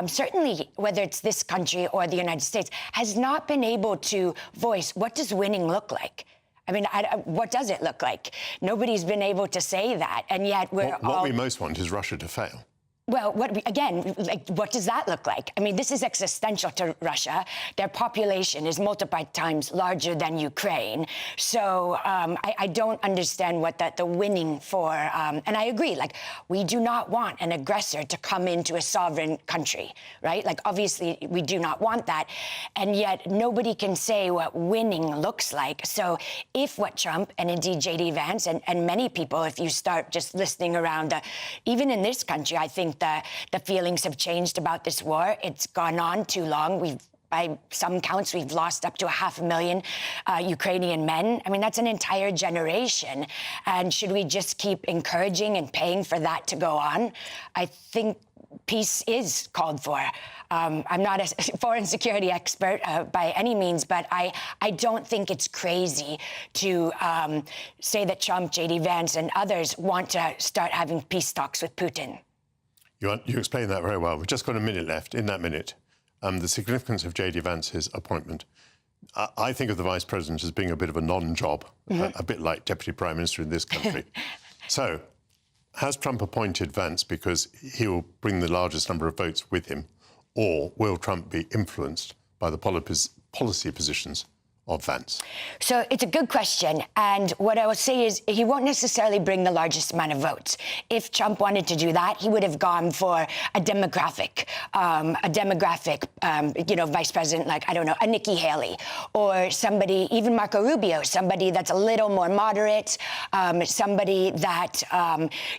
certainly whether it's this country or the United States, has not been able to voice what does winning look like. I mean, what does it look like? Nobody's been able to say that, and yet we're what we most want is Russia to fail. Well, what does that look like? I mean, this is existential to Russia. Their population is multiplied times larger than Ukraine. So I don't understand what the winning for, and I agree, like, we do not want an aggressor to come into a sovereign country, right? Like, obviously, we do not want that. And yet, nobody can say what winning looks like. So if what Trump, and indeed J.D. Vance, and many people, if you start just listening around, even in this country, I think the feelings have changed about this war. It's gone on too long. By some counts, we've lost up to 500,000 Ukrainian men. I mean, that's an entire generation. And should we just keep encouraging and paying for that to go on? I think peace is called for. I'm not a foreign security expert by any means, but I don't think it's crazy to say that Trump, J.D. Vance, and others want to start having peace talks with Putin. You explained that very well. We've just got a minute left. In that minute, the significance of J.D. Vance's appointment. I think of the Vice President as being a bit of a non-job, a bit like Deputy Prime Minister in this country. So, has Trump appointed Vance because he will bring the largest number of votes with him, or will Trump be influenced by the policy positions of Vance? So it's a good question. And what I will say is he won't necessarily bring the largest amount of votes. If Trump wanted to do that, he would have gone for a demographic, vice president, like, I don't know, a Nikki Haley, or somebody, even Marco Rubio, somebody that's a little more moderate, somebody that,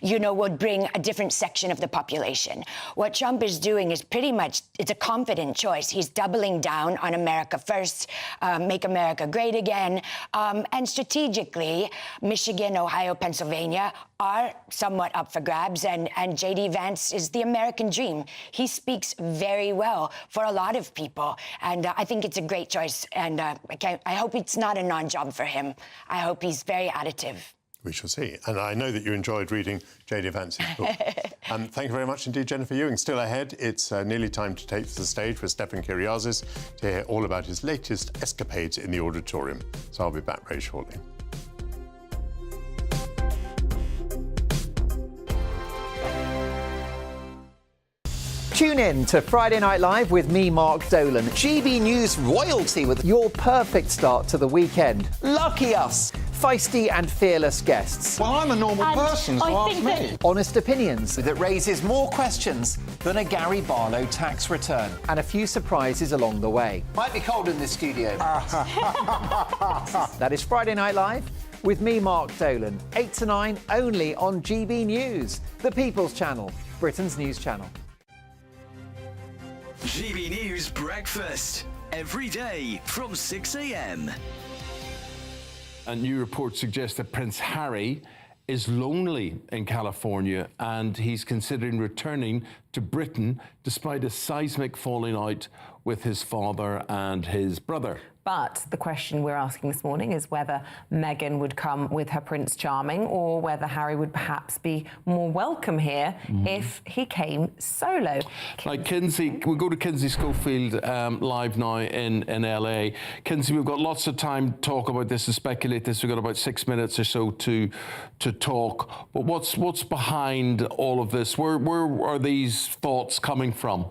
would bring a different section of the population. What Trump is doing is pretty much, it's a confident choice. He's doubling down on America first, make America great again. And strategically, Michigan, Ohio, Pennsylvania are somewhat up for grabs. And J.D. Vance is the American dream. He speaks very well for a lot of people. And I think it's a great choice. And I hope it's not a non-job for him. I hope he's very additive. We shall see. And I know that you enjoyed reading J.D. Vance's book. Thank you very much indeed, Jennifer Ewing. Still ahead, it's nearly time to take to the stage with Stefan Kyriazis to hear all about his latest escapades in the auditorium. So I'll be back very shortly. Tune in to Friday Night Live with me, Mark Dolan. GB News royalty with Your perfect start to the weekend. Lucky us. Feisty and fearless guests. Well, I'm a normal person, so ask me. Honest opinions. That raises more questions than a Gary Barlow tax return. And a few surprises along the way. Might be cold in this studio. That is Friday Night Live with me, Mark Dolan. 8 to 9, only on GB News, the People's Channel, Britain's news channel. GB News Breakfast, every day from 6 a.m. A new report suggests that Prince Harry is lonely in California and he's considering returning to Britain despite a seismic falling out with his father and his brother. But the question we're asking this morning is whether Meghan would come with her Prince Charming or whether Harry would perhaps be more welcome here if he came solo. Like Kinsey, we'll go to Kinsey Schofield live now in LA. Kinsey, we've got lots of time to talk about this and speculate this. We've got about 6 minutes or so to talk. But what's behind all of this? Where are these thoughts coming from?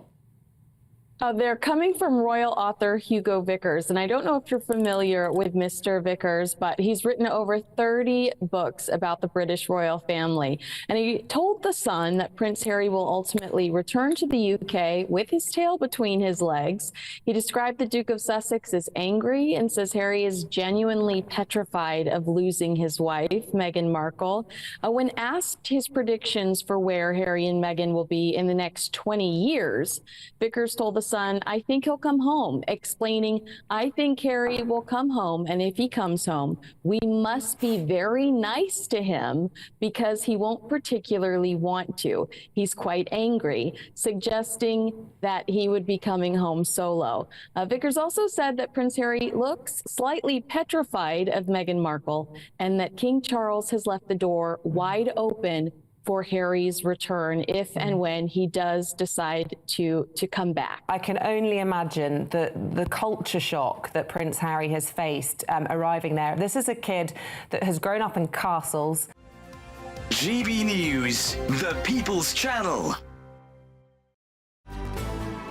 They're coming from royal author Hugo Vickers, and I don't know if you're familiar with Mr. Vickers, but he's written over 30 books about the British royal family. And he told The Sun that Prince Harry will ultimately return to the UK with his tail between his legs. He described the Duke of Sussex as angry and says Harry is genuinely petrified of losing his wife, Meghan Markle. When asked his predictions for where Harry and Meghan will be in the next 20 years, Vickers told The Sun, I think he'll come home, explaining, I think Harry will come home, and if he comes home, we must be very nice to him because he won't particularly want to. He's quite angry, suggesting that he would be coming home solo. Vickers also said that Prince Harry looks slightly petrified of Meghan Markle and that King Charles has left the door wide open for Harry's return if and when he does decide to come back. I can only imagine the culture shock that Prince Harry has faced arriving there. This is a kid that has grown up in castles. GB News, the People's Channel.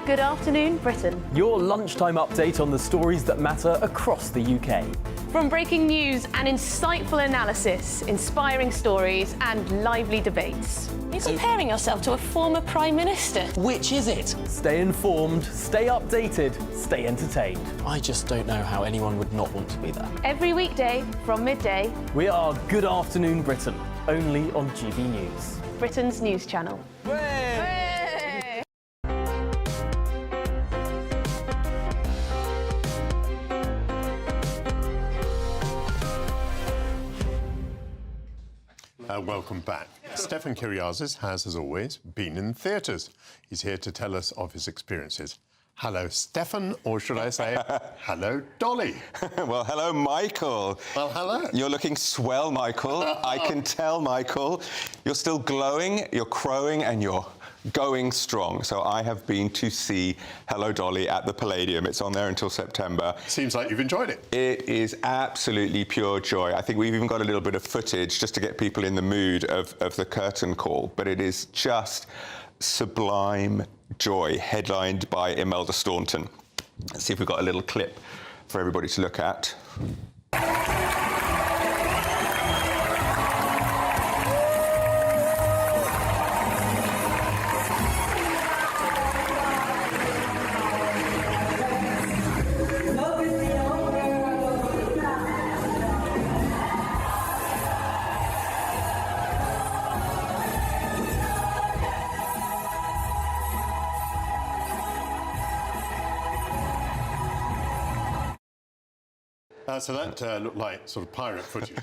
Good afternoon, Britain. Your lunchtime update on the stories that matter across the UK. From breaking news and insightful analysis, inspiring stories and lively debates. You're comparing yourself to a former Prime Minister. Which is it? Stay informed, stay updated, stay entertained. I just don't know how anyone would not want to be there. Every weekday from midday. We are Good Afternoon Britain, only on GB News. Britain's news channel. Welcome back. Stefan Kyriazis has, as always, been in theatres. He's here to tell us of his experiences. Hello, Stefan, or should I say, hello, Dolly. Well, hello, Michael. Well, hello. You're looking swell, Michael. I can tell, Michael. You're still glowing, you're crowing, and you're going strong. So I have been to see Hello, Dolly at the Palladium. It's on there until September. Seems like you've enjoyed it. It is absolutely pure joy. I think we've even got a little bit of footage just to get people in the mood of the curtain call, but it is just sublime joy, headlined by Imelda Staunton. Let's see if we've got a little clip for everybody to look at. So that looked like sort of pirate footage.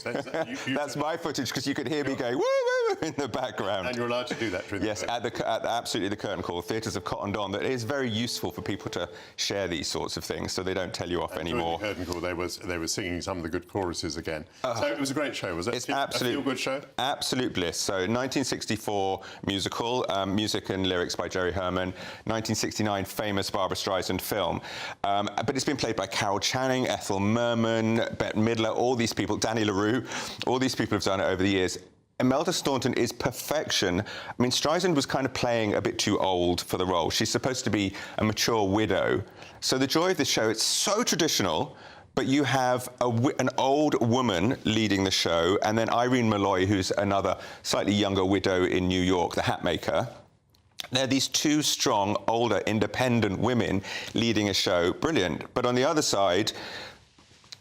That's my footage, because you could hear me going woo woo in the background. And you're allowed to do that during yes, absolutely the curtain call. Theatres have cottoned on that. It is very useful for people to share these sorts of things, so they don't tell you off anymore. During the curtain call, they were singing some of the good choruses again. So it was a great show, was it? It's a feel-good show? Absolute bliss. So 1964 musical, music and lyrics by Jerry Herman. 1969 famous Barbra Streisand film. But it's been played by Carol Channing, Ethel Merman, Bette Midler, all these people, Danny LaRue, all these people have done it over the years. Imelda Staunton is perfection. I mean, Streisand was kind of playing a bit too old for the role. She's supposed to be a mature widow. So the joy of the show, it's so traditional, but you have an old woman leading the show, and then Irene Malloy, who's another slightly younger widow in New York, the hat maker. They're these two strong, older, independent women leading a show. Brilliant. But on the other side,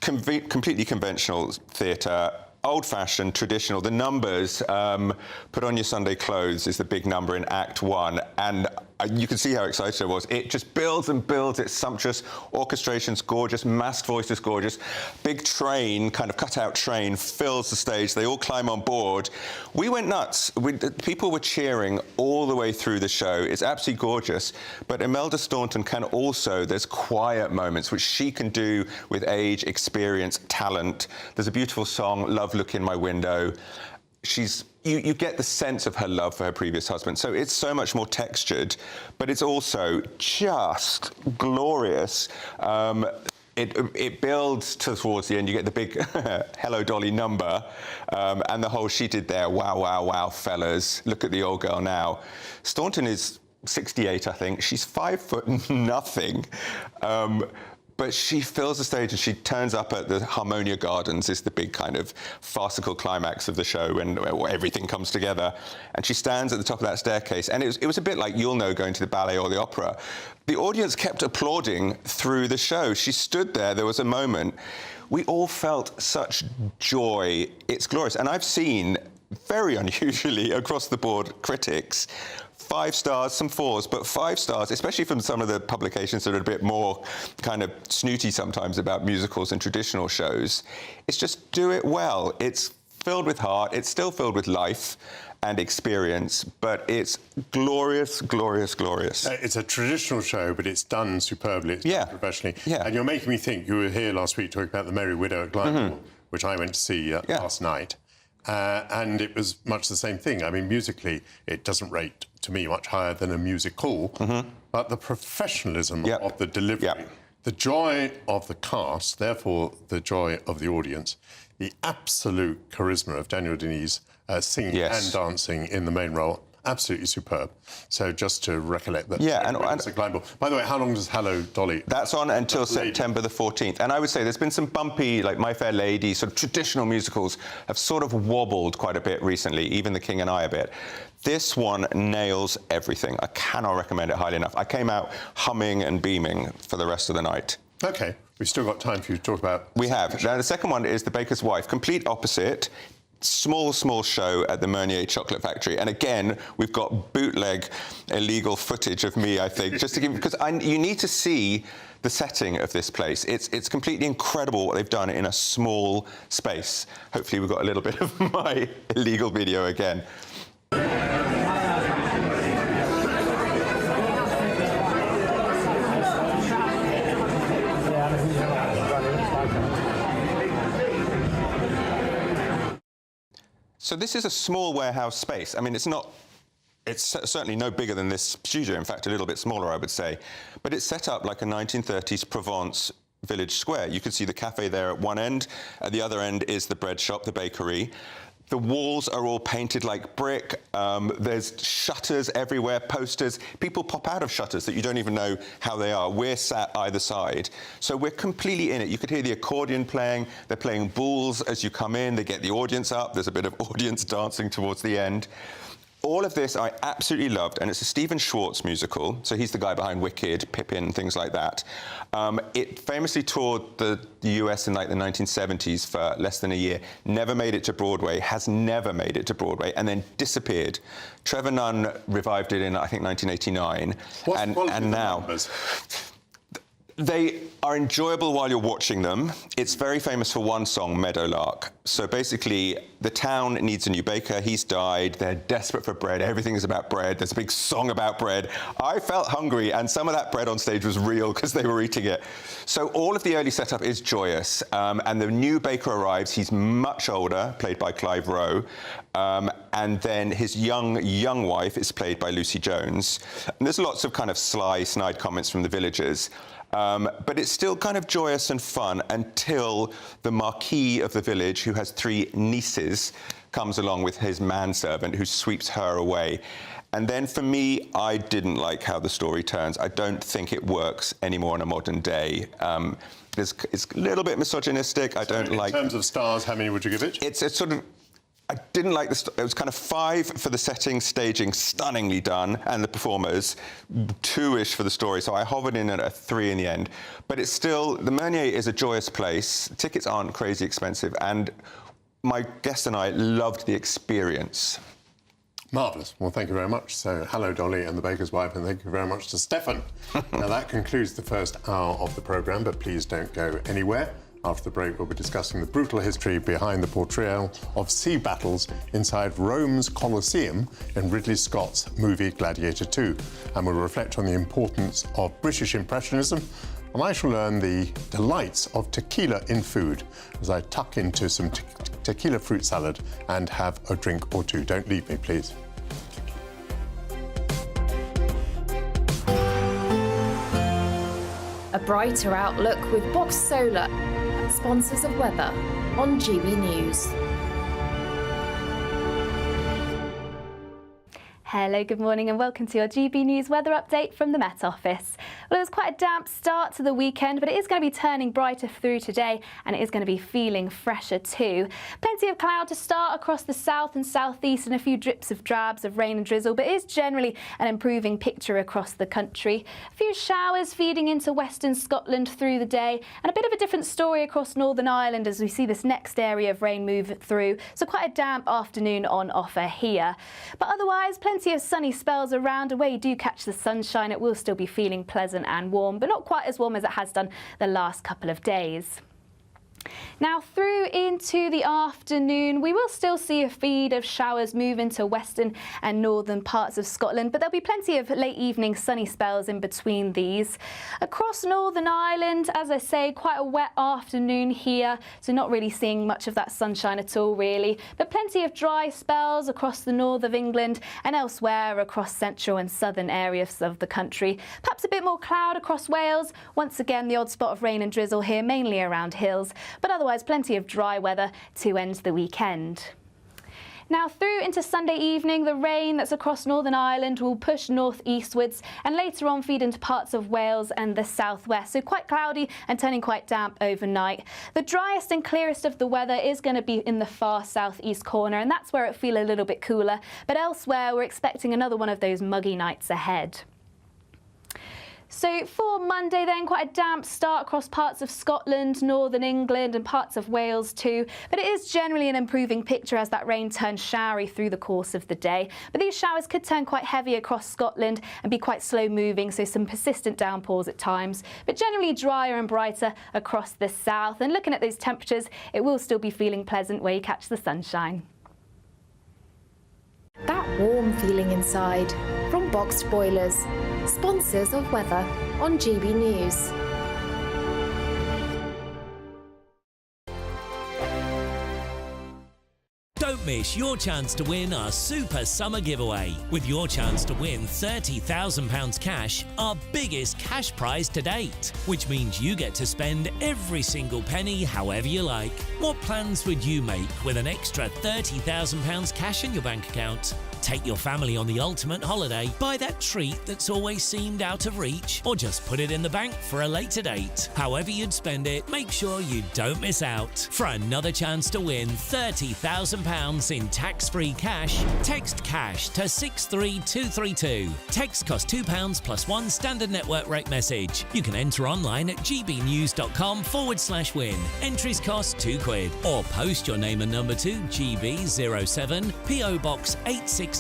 completely conventional theatre, old-fashioned, traditional. The numbers, Put On Your Sunday Clothes is the big number in Act 1, and you can see how excited I was. It just builds and builds. It's sumptuous. Orchestration's gorgeous. Masked voice is gorgeous. Big train, kind of cut-out train, fills the stage. They all climb on board. We went nuts. People were cheering all the way through the show. It's absolutely gorgeous. But Imelda Staunton can also, there's quiet moments, which she can do with age, experience, talent. There's a beautiful song, Love Look in My Window. You get the sense of her love for her previous husband. So it's so much more textured, but it's also just glorious. It builds towards the end. You get the big Hello, Dolly number, and the whole she did there. Wow, wow, wow, fellas. Look at the old girl now. Staunton is 68, I think. She's 5'0", but she fills the stage and she turns up at the Harmonia Gardens, is the big kind of farcical climax of the show when everything comes together. And she stands at the top of that staircase. And it was a bit like, you'll know, going to the ballet or the opera. The audience kept applauding through the show. She stood there. There was a moment. We all felt such joy. It's glorious. And I've seen, very unusually, across the board, critics, 5 stars, some 4s, but 5 stars, especially from some of the publications that are a bit more kind of snooty sometimes about musicals and traditional shows. It's just do it well. It's filled with heart. It's still filled with life and experience, but it's glorious, glorious, glorious. It's a traditional show, but it's done superbly. It's done professionally. Yeah. And you're making me think, you were here last week talking about The Merry Widow at Glyndebourne, which I went to see last night. And it was much the same thing. I mean, musically, it doesn't rate, to me, much higher than a musical, but the professionalism of the delivery, the joy of the cast, therefore the joy of the audience, the absolute charisma of Daniel Denis singing and dancing in the main role. absolutely superb. So just to recollect that. Yeah, and it's a global. By the way, how long does Hello Dolly? That's on until September the 14th. And I would say there's been some bumpy, like My Fair Lady, sort of traditional musicals have sort of wobbled quite a bit recently, even The King and I a bit. This one nails everything. I cannot recommend it highly enough. I came out humming and beaming for the rest of the night. OK, we've still got time for you to talk about... We have. Now, the second one is The Baker's Wife, complete opposite. Small show at the Meunier Chocolate Factory. And again, we've got bootleg illegal footage of me, I think, just to give... Because you need to see the setting of this place. It's completely incredible what they've done in a small space. Hopefully we've got a little bit of my illegal video again. So this is a small warehouse space. I mean, it's certainly no bigger than this studio, in fact, a little bit smaller, I would say. But it's set up like a 1930s Provence village square. You can see the cafe there at one end. At the other end is the bread shop, the bakery. The walls are all painted like brick. There's shutters everywhere, posters. People pop out of shutters that you don't even know how they are. We're sat either side. So we're completely in it. You could hear the accordion playing. They're playing bowls as you come in. They get the audience up. There's a bit of audience dancing towards the end. All of this I absolutely loved, and it's a Stephen Schwartz musical, so he's the guy behind Wicked, Pippin, things like that. It famously toured the US in like the 1970s for less than a year, never made it to Broadway, has never made it to Broadway, and then disappeared. Trevor Nunn revived it in, I think, 1989. And now... They are enjoyable while you're watching them. It's very famous for one song, Meadowlark. So basically, the town needs a new baker. He's died. They're desperate for bread. Everything is about bread. There's a big song about bread. I felt hungry, and some of that bread on stage was real because they were eating it. So all of the early setup is joyous. And the new baker arrives. He's much older, played by Clive Rowe. And then his young wife is played by Lucy Jones. And there's lots of kind of sly, snide comments from the villagers. But it's still kind of joyous and fun until the marquis of the village, who has 3 nieces, comes along with his manservant who sweeps her away. And then for me, I didn't like how the story turns. I don't think it works anymore in a modern day. It's a little bit misogynistic. I don't like... In terms of stars, how many would you give it? It's sort of... I didn't like this. It was kind of 5 for the setting, staging, stunningly done, and the performers, 2-ish for the story. So I hovered in at a 3 in the end. But it's still, the Meunier is a joyous place. Tickets aren't crazy expensive, and my guest and I loved the experience. Marvellous. Well, thank you very much. So, hello, Dolly and the Baker's Wife, and thank you very much to Stefan. Now, that concludes the first hour of the programme, but please don't go anywhere. After the break, we'll be discussing the brutal history behind the portrayal of sea battles inside Rome's Colosseum in Ridley Scott's movie Gladiator II. And we'll reflect on the importance of British Impressionism. And I shall learn the delights of tequila in food as I tuck into some tequila fruit salad and have a drink or two. Don't leave me, please. A brighter outlook with Box Solar, sponsors of weather on GB News. Hello, good morning and welcome to your GB News weather update from the Met Office. Well, it was quite a damp start to the weekend, but it is going to be turning brighter through today and it is going to be feeling fresher too. Plenty of cloud to start across the south and southeast and a few drips of drabs of rain and drizzle, but it is generally an improving picture across the country. A few showers feeding into western Scotland through the day and a bit of a different story across Northern Ireland as we see this next area of rain move through. So quite a damp afternoon on offer here. But otherwise, plenty of sunny spells around. Where you do catch the sunshine, it will still be feeling pleasant and warm, but not quite as warm as it has done the last couple of days. Now through into the afternoon, we will still see a feed of showers move into western and northern parts of Scotland, but there'll be plenty of late evening sunny spells in between these. Across Northern Ireland, as I say, quite a wet afternoon here, so not really seeing much of that sunshine at all really, but plenty of dry spells across the north of England and elsewhere across central and southern areas of the country. Perhaps a bit more cloud across Wales. Once again, the odd spot of rain and drizzle here, mainly around hills, but otherwise plenty of dry weather to end the weekend. Now through into Sunday evening, the rain that's across Northern Ireland will push north-eastwards and later on feed into parts of Wales and the southwest. So quite cloudy and turning quite damp overnight. The driest and clearest of the weather is going to be in the far southeast corner, and that's where it'll feel a little bit cooler. But elsewhere, we're expecting another one of those muggy nights ahead. So for Monday then, quite a damp start across parts of Scotland, northern England and parts of Wales too. But it is generally an improving picture as that rain turns showery through the course of the day. But these showers could turn quite heavy across Scotland and be quite slow moving, so some persistent downpours at times. But generally drier and brighter across the south. And looking at those temperatures, it will still be feeling pleasant where you catch the sunshine. That warm feeling inside from Boxed Boilers, sponsors of weather on GB News. Don't miss your chance to win our Super Summer Giveaway. With your chance to win £30,000 cash, our biggest cash prize to date. Which means you get to spend every single penny however you like. What plans would you make with an extra £30,000 cash in your bank account? Take your family on the ultimate holiday, buy that treat that's always seemed out of reach, or just put it in the bank for a later date. However you'd spend it, make sure you don't miss out. For another chance to win £30,000 in tax-free cash, text CASH to 63232. Text costs £2 plus one standard network rate message. You can enter online at gbnews.com/win. Entries cost £2. Or post your name and number to GB07 PO Box 8690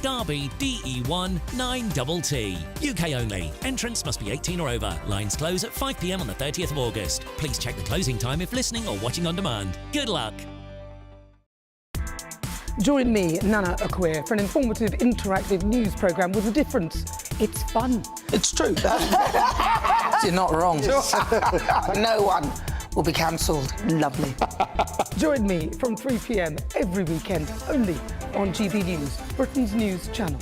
Derby DE1 9TT. UK only. Entrance must be 18 or over. Lines close at 5 p.m. on the 30th of August. Please check the closing time if listening or watching on demand. Good luck. Join me, Nana Akweer, for an informative, interactive news programme with a difference. It's fun. It's true. You're not wrong. No one will be cancelled. Lovely. Join me from 3 p.m. every weekend, only on GB News, Britain's news channel.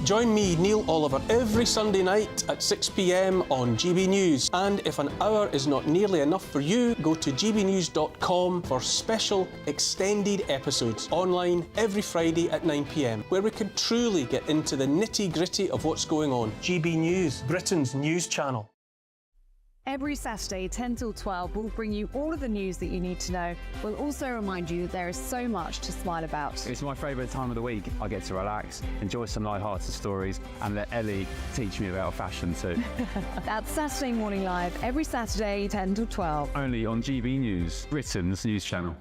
Join me, Neil Oliver, every Sunday night at 6 p.m. on GB News. And if an hour is not nearly enough for you, go to gbnews.com for special extended episodes online every Friday at 9 p.m, where we can truly get into the nitty-gritty of what's going on. GB News, Britain's news channel. Every Saturday, 10 till 12, we'll bring you all of the news that you need to know. We'll also remind you that there is so much to smile about. It's my favourite time of the week. I get to relax, enjoy some light-hearted stories, and let Ellie teach me about fashion too. That's Saturday Morning Live, every Saturday, 10 till 12. Only on GB News, Britain's news channel.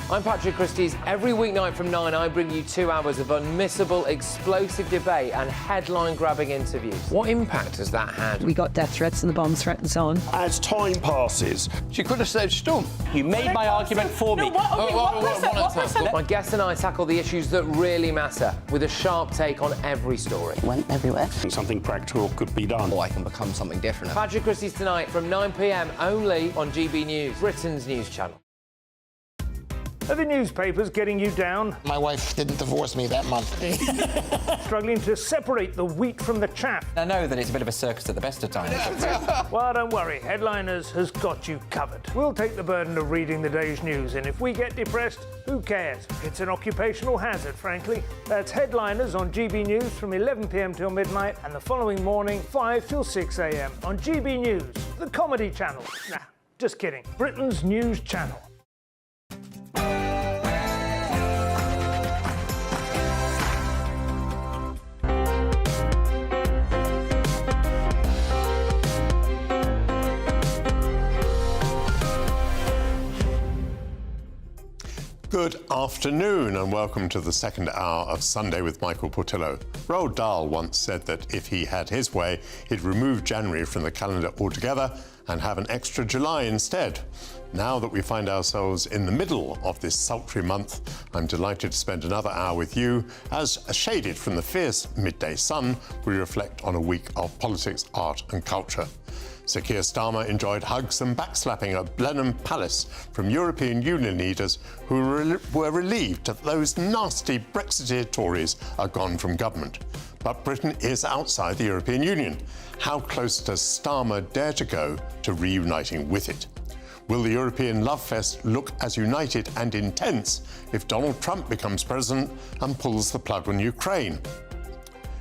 I'm Patrick Christie's. Every weeknight from 9, I bring you 2 hours of unmissable, explosive debate and headline-grabbing interviews. What impact has that had? We got death threats and the bomb threat and so on. As time passes, she could have said Storm. You made my argument for me. My guest and I tackle the issues that really matter with a sharp take on every story. Went everywhere. Something practical could be done. Or I can become something different. Patrick Christie's tonight from 9 p.m. only on GB News, Britain's news channel. Are the newspapers getting you down? My wife didn't divorce me that month. Struggling to separate the wheat from the chaff? I know that it's a bit of a circus at the best of times. Well, don't worry, Headliners has got you covered. We'll take the burden of reading the day's news, and if we get depressed, who cares? It's an occupational hazard, frankly. That's Headliners on GB News from 11 p.m. till midnight, and the following morning, 5 till 6 a.m. on GB News, the comedy channel. Nah, just kidding. Britain's news channel. Good afternoon and welcome to the second hour of Sunday with Michael Portillo. Roald Dahl once said that if he had his way, he'd remove January from the calendar altogether and have an extra July instead. Now that we find ourselves in the middle of this sultry month, I'm delighted to spend another hour with you as, shaded from the fierce midday sun, we reflect on a week of politics, art and culture. Sir Keir Starmer enjoyed hugs and backslapping at Blenheim Palace from European Union leaders who were relieved that those nasty Brexiteer Tories are gone from government. But Britain is outside the European Union. How close does Starmer dare to go to reuniting with it? Will the European love fest look as united and intense if Donald Trump becomes president and pulls the plug on Ukraine?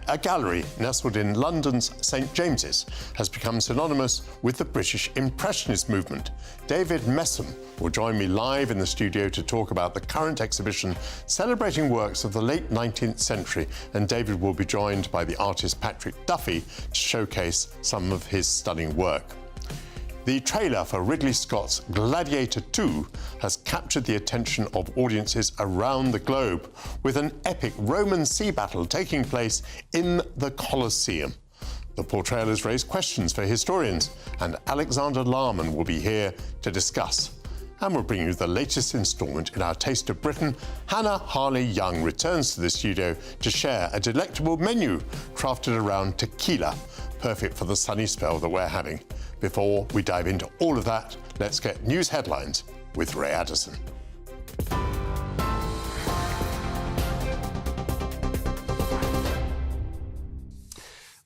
A gallery nestled in London's St James's has become synonymous with the British Impressionist movement. David Messam will join me live in the studio to talk about the current exhibition celebrating works of the late 19th century, and David will be joined by the artist Patrick Duffy to showcase some of his stunning work. The trailer for Ridley Scott's Gladiator 2 has captured the attention of audiences around the globe, with an epic Roman sea battle taking place in the Colosseum. The portrayal has raised questions for historians, and Alexander Larman will be here to discuss. And we'll bring you the latest instalment in our Taste of Britain. Hannah Harley-Young returns to the studio to share a delectable menu crafted around tequila, perfect for the sunny spell that we're having. Before we dive into all of that, let's get news headlines with Ray Addison.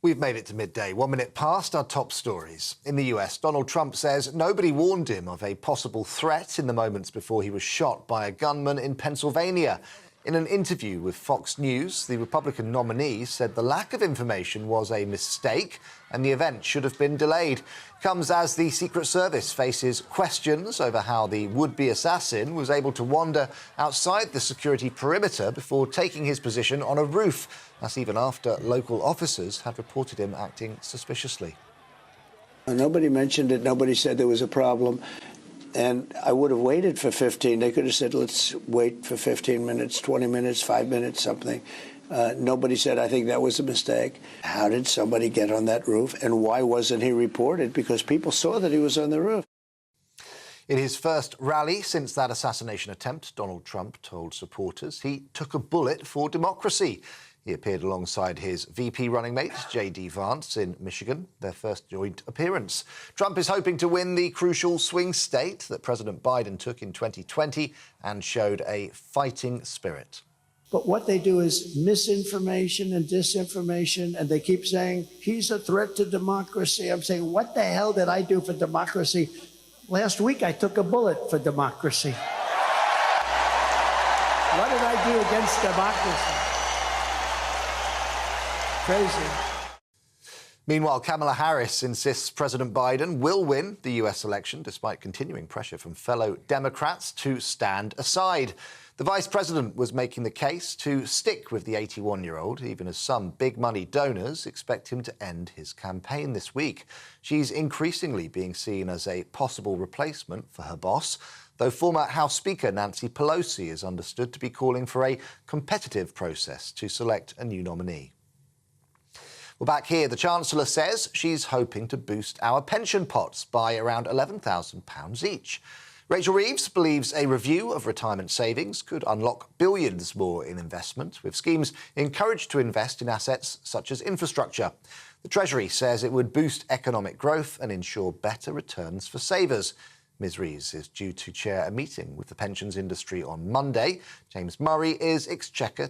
We've made it to midday, 1 minute past our top stories. In the US, Donald Trump says nobody warned him of a possible threat in the moments before he was shot by a gunman in Pennsylvania. In an interview with Fox News, the Republican nominee said the lack of information was a mistake and the event should have been delayed. Comes as the Secret Service faces questions over how the would-be assassin was able to wander outside the security perimeter before taking his position on a roof. That's even after local officers had reported him acting suspiciously. Nobody mentioned it. Nobody said there was a problem. And I would have waited for 15. They could have said, let's wait for 15 minutes, 20 minutes, 5 minutes, something. Nobody said, I think that was a mistake. How did somebody get on that roof? And why wasn't he reported? Because people saw that he was on the roof. In his first rally since that assassination attempt, Donald Trump told supporters he took a bullet for democracy. He appeared alongside his VP running mate, J.D. Vance, in Michigan, their first joint appearance. Trump is hoping to win the crucial swing state that President Biden took in 2020 and showed a fighting spirit. But what they do is misinformation and disinformation, and they keep saying, he's a threat to democracy. I'm saying, what the hell did I do for democracy? Last week, I took a bullet for democracy. What did I do against democracy? Crazy. Meanwhile, Kamala Harris insists President Biden will win the US election despite continuing pressure from fellow Democrats to stand aside. The vice president was making the case to stick with the 81-year-old, even as some big-money donors expect him to end his campaign this week. She's increasingly being seen as a possible replacement for her boss, though former House Speaker Nancy Pelosi is understood to be calling for a competitive process to select a new nominee. Well, back here, the Chancellor says she's hoping to boost our pension pots by around £11,000 each. Rachel Reeves believes a review of retirement savings could unlock billions more in investment, with schemes encouraged to invest in assets such as infrastructure. The Treasury says it would boost economic growth and ensure better returns for savers. Ms Reeves is due to chair a meeting with the pensions industry on Monday. James Murray is Exchequer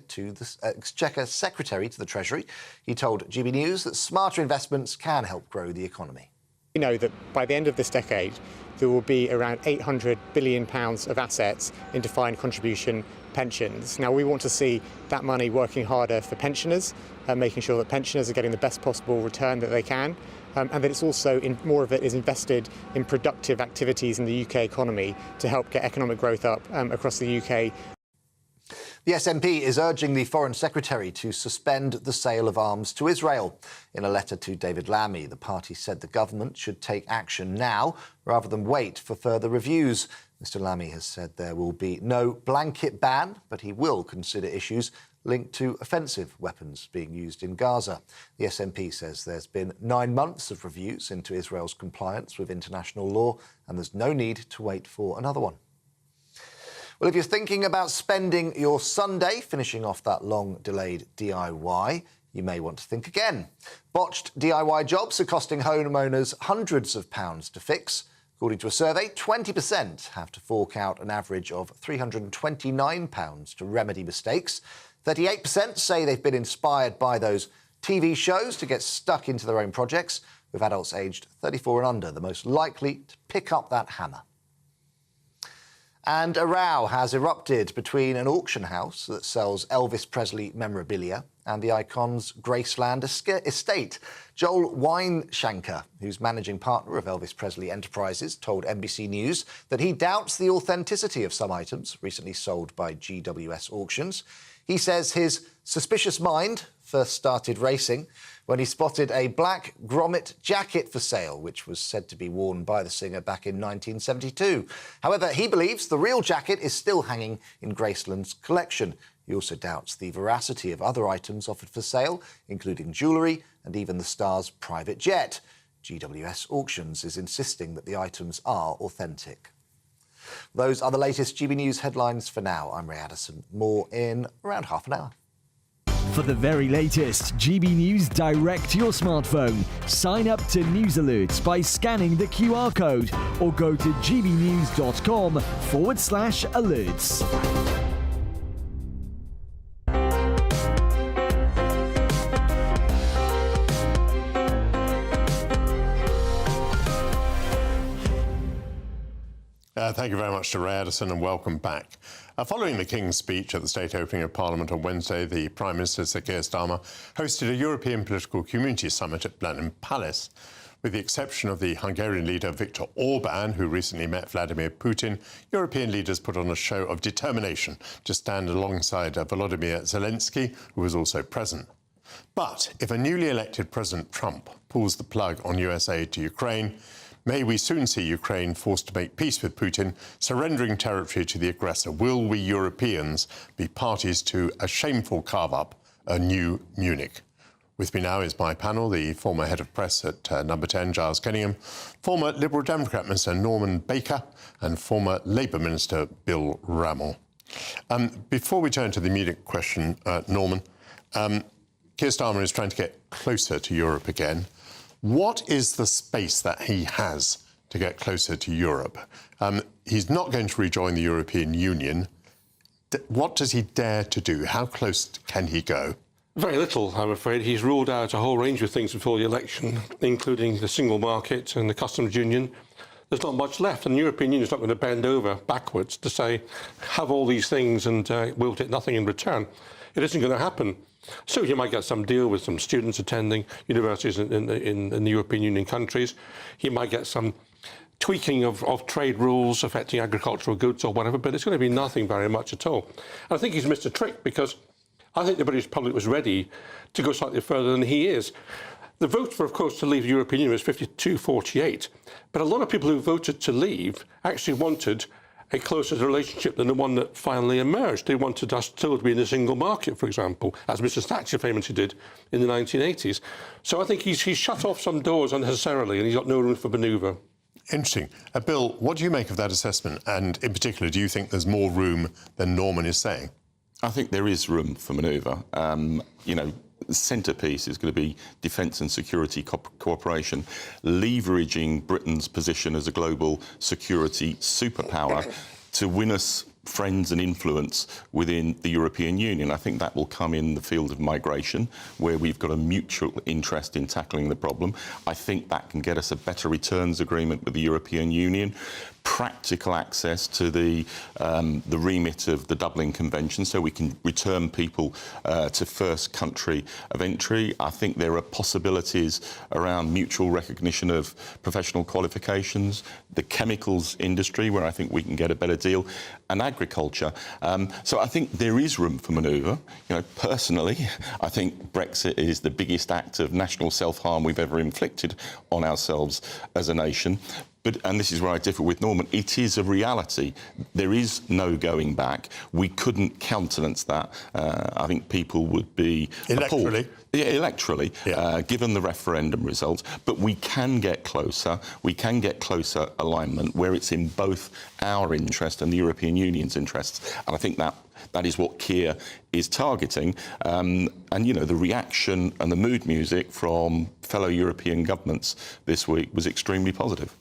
Secretary to the Treasury. He told GB News that smarter investments can help grow the economy. We know that by the end of this decade, there will be around £800 billion of assets in defined contribution pensions. Now, we want to see that money working harder for pensioners, making sure that pensioners are getting the best possible return that they can, and that it's also, more of it is invested in productive activities in the UK economy to help get economic growth up across the UK. The SNP is urging the Foreign Secretary to suspend the sale of arms to Israel. In a letter to David Lammy, the party said the government should take action now rather than wait for further reviews. Mr Lammy has said there will be no blanket ban, but he will consider issues linked to offensive weapons being used in Gaza. The SNP says there's been 9 months of reviews into Israel's compliance with international law, and there's no need to wait for another one. Well, if you're thinking about spending your Sunday finishing off that long-delayed DIY, you may want to think again. Botched DIY jobs are costing homeowners hundreds of pounds to fix. According to a survey, 20% have to fork out an average of £329 to remedy mistakes. 38% say they've been inspired by those TV shows to get stuck into their own projects, with adults aged 34 and under the most likely to pick up that hammer. And a row has erupted between an auction house that sells Elvis Presley memorabilia and the icon's Graceland estate. Joel Weinshanker, who's managing partner of Elvis Presley Enterprises, told NBC News that he doubts the authenticity of some items recently sold by GWS Auctions. He says his suspicious mind first started racing when he spotted a black grommet jacket for sale, which was said to be worn by the singer back in 1972. However, he believes the real jacket is still hanging in Graceland's collection. He also doubts the veracity of other items offered for sale, including jewellery and even the star's private jet. GWS Auctions is insisting that the items are authentic. Those are the latest GB News headlines for now. I'm Ray Addison. More in around half an hour. For the very latest GB News direct to your smartphone, sign up to News Alerts by scanning the QR code or go to gbnews.com/alerts. Thank you very much to Ray Addison and welcome back. Following the King's speech at the state opening of Parliament on Wednesday, the Prime Minister, Sir Keir Starmer, hosted a European Political Community Summit at Blenheim Palace. With the exception of the Hungarian leader Viktor Orban, who recently met Vladimir Putin, European leaders put on a show of determination to stand alongside Volodymyr Zelensky, who was also present. But if a newly elected President Trump pulls the plug on US aid to Ukraine, may we soon see Ukraine forced to make peace with Putin, surrendering territory to the aggressor. Will we Europeans be parties to a shameful carve-up, a new Munich? With me now is my panel, the former head of press at Number 10, Giles Kenningham, former Liberal Democrat Minister Norman Baker, and former Labour Minister Bill Rammell. Before we turn to the Munich question, Norman, Keir Starmer is trying to get closer to Europe again. What is the space that he has to get closer to Europe? He's not going to rejoin the European Union. What does he dare to do? How close can he go? Very little, I'm afraid. He's ruled out a whole range of things before the election, including the single market and the customs union. There's not much left, and the European Union is not going to bend over backwards to say, have all these things and we'll take nothing in return. It isn't going to happen. So you might get some deal with some students attending universities in the European Union countries. You might get some tweaking of trade rules affecting agricultural goods or whatever, but it's going to be nothing very much at all. And I think he's missed a trick because I think the British public was ready to go slightly further than he is. The vote for, of course, to leave the European Union was 52-48, but a lot of people who voted to leave actually wanted a closer relationship than the one that finally emerged. They wanted us still to be in the single market, for example, as Mrs Thatcher famously did in the 1980s. So I think he's shut off some doors unnecessarily and he's got no room for manoeuvre. Interesting. Bill, what do you make of that assessment? And in particular, do you think there's more room than Norman is saying? I think there is room for manoeuvre. The centrepiece is going to be defence and security cooperation, leveraging Britain's position as a global security superpower to win us friends and influence within the European Union. I think that will come in the field of migration, where we've got a mutual interest in tackling the problem. I think that can get us a better returns agreement with the European Union, practical access to the remit of the Dublin Convention, so we can return people to first country of entry. I think there are possibilities around mutual recognition of professional qualifications, the chemicals industry, where I think we can get a better deal, and agriculture. So I think there is room for manoeuvre. Personally, I think Brexit is the biggest act of national self-harm we've ever inflicted on ourselves as a nation. And this is where I differ with Norman, it is a reality. There is no going back. We couldn't countenance that. I think people would be electorally. Electorally, given the referendum results. But we can get closer. We can get closer alignment where it's in both our interest and the European Union's interests. And I think that is what Keir is targeting. The reaction and the mood music from fellow European governments this week was extremely positive.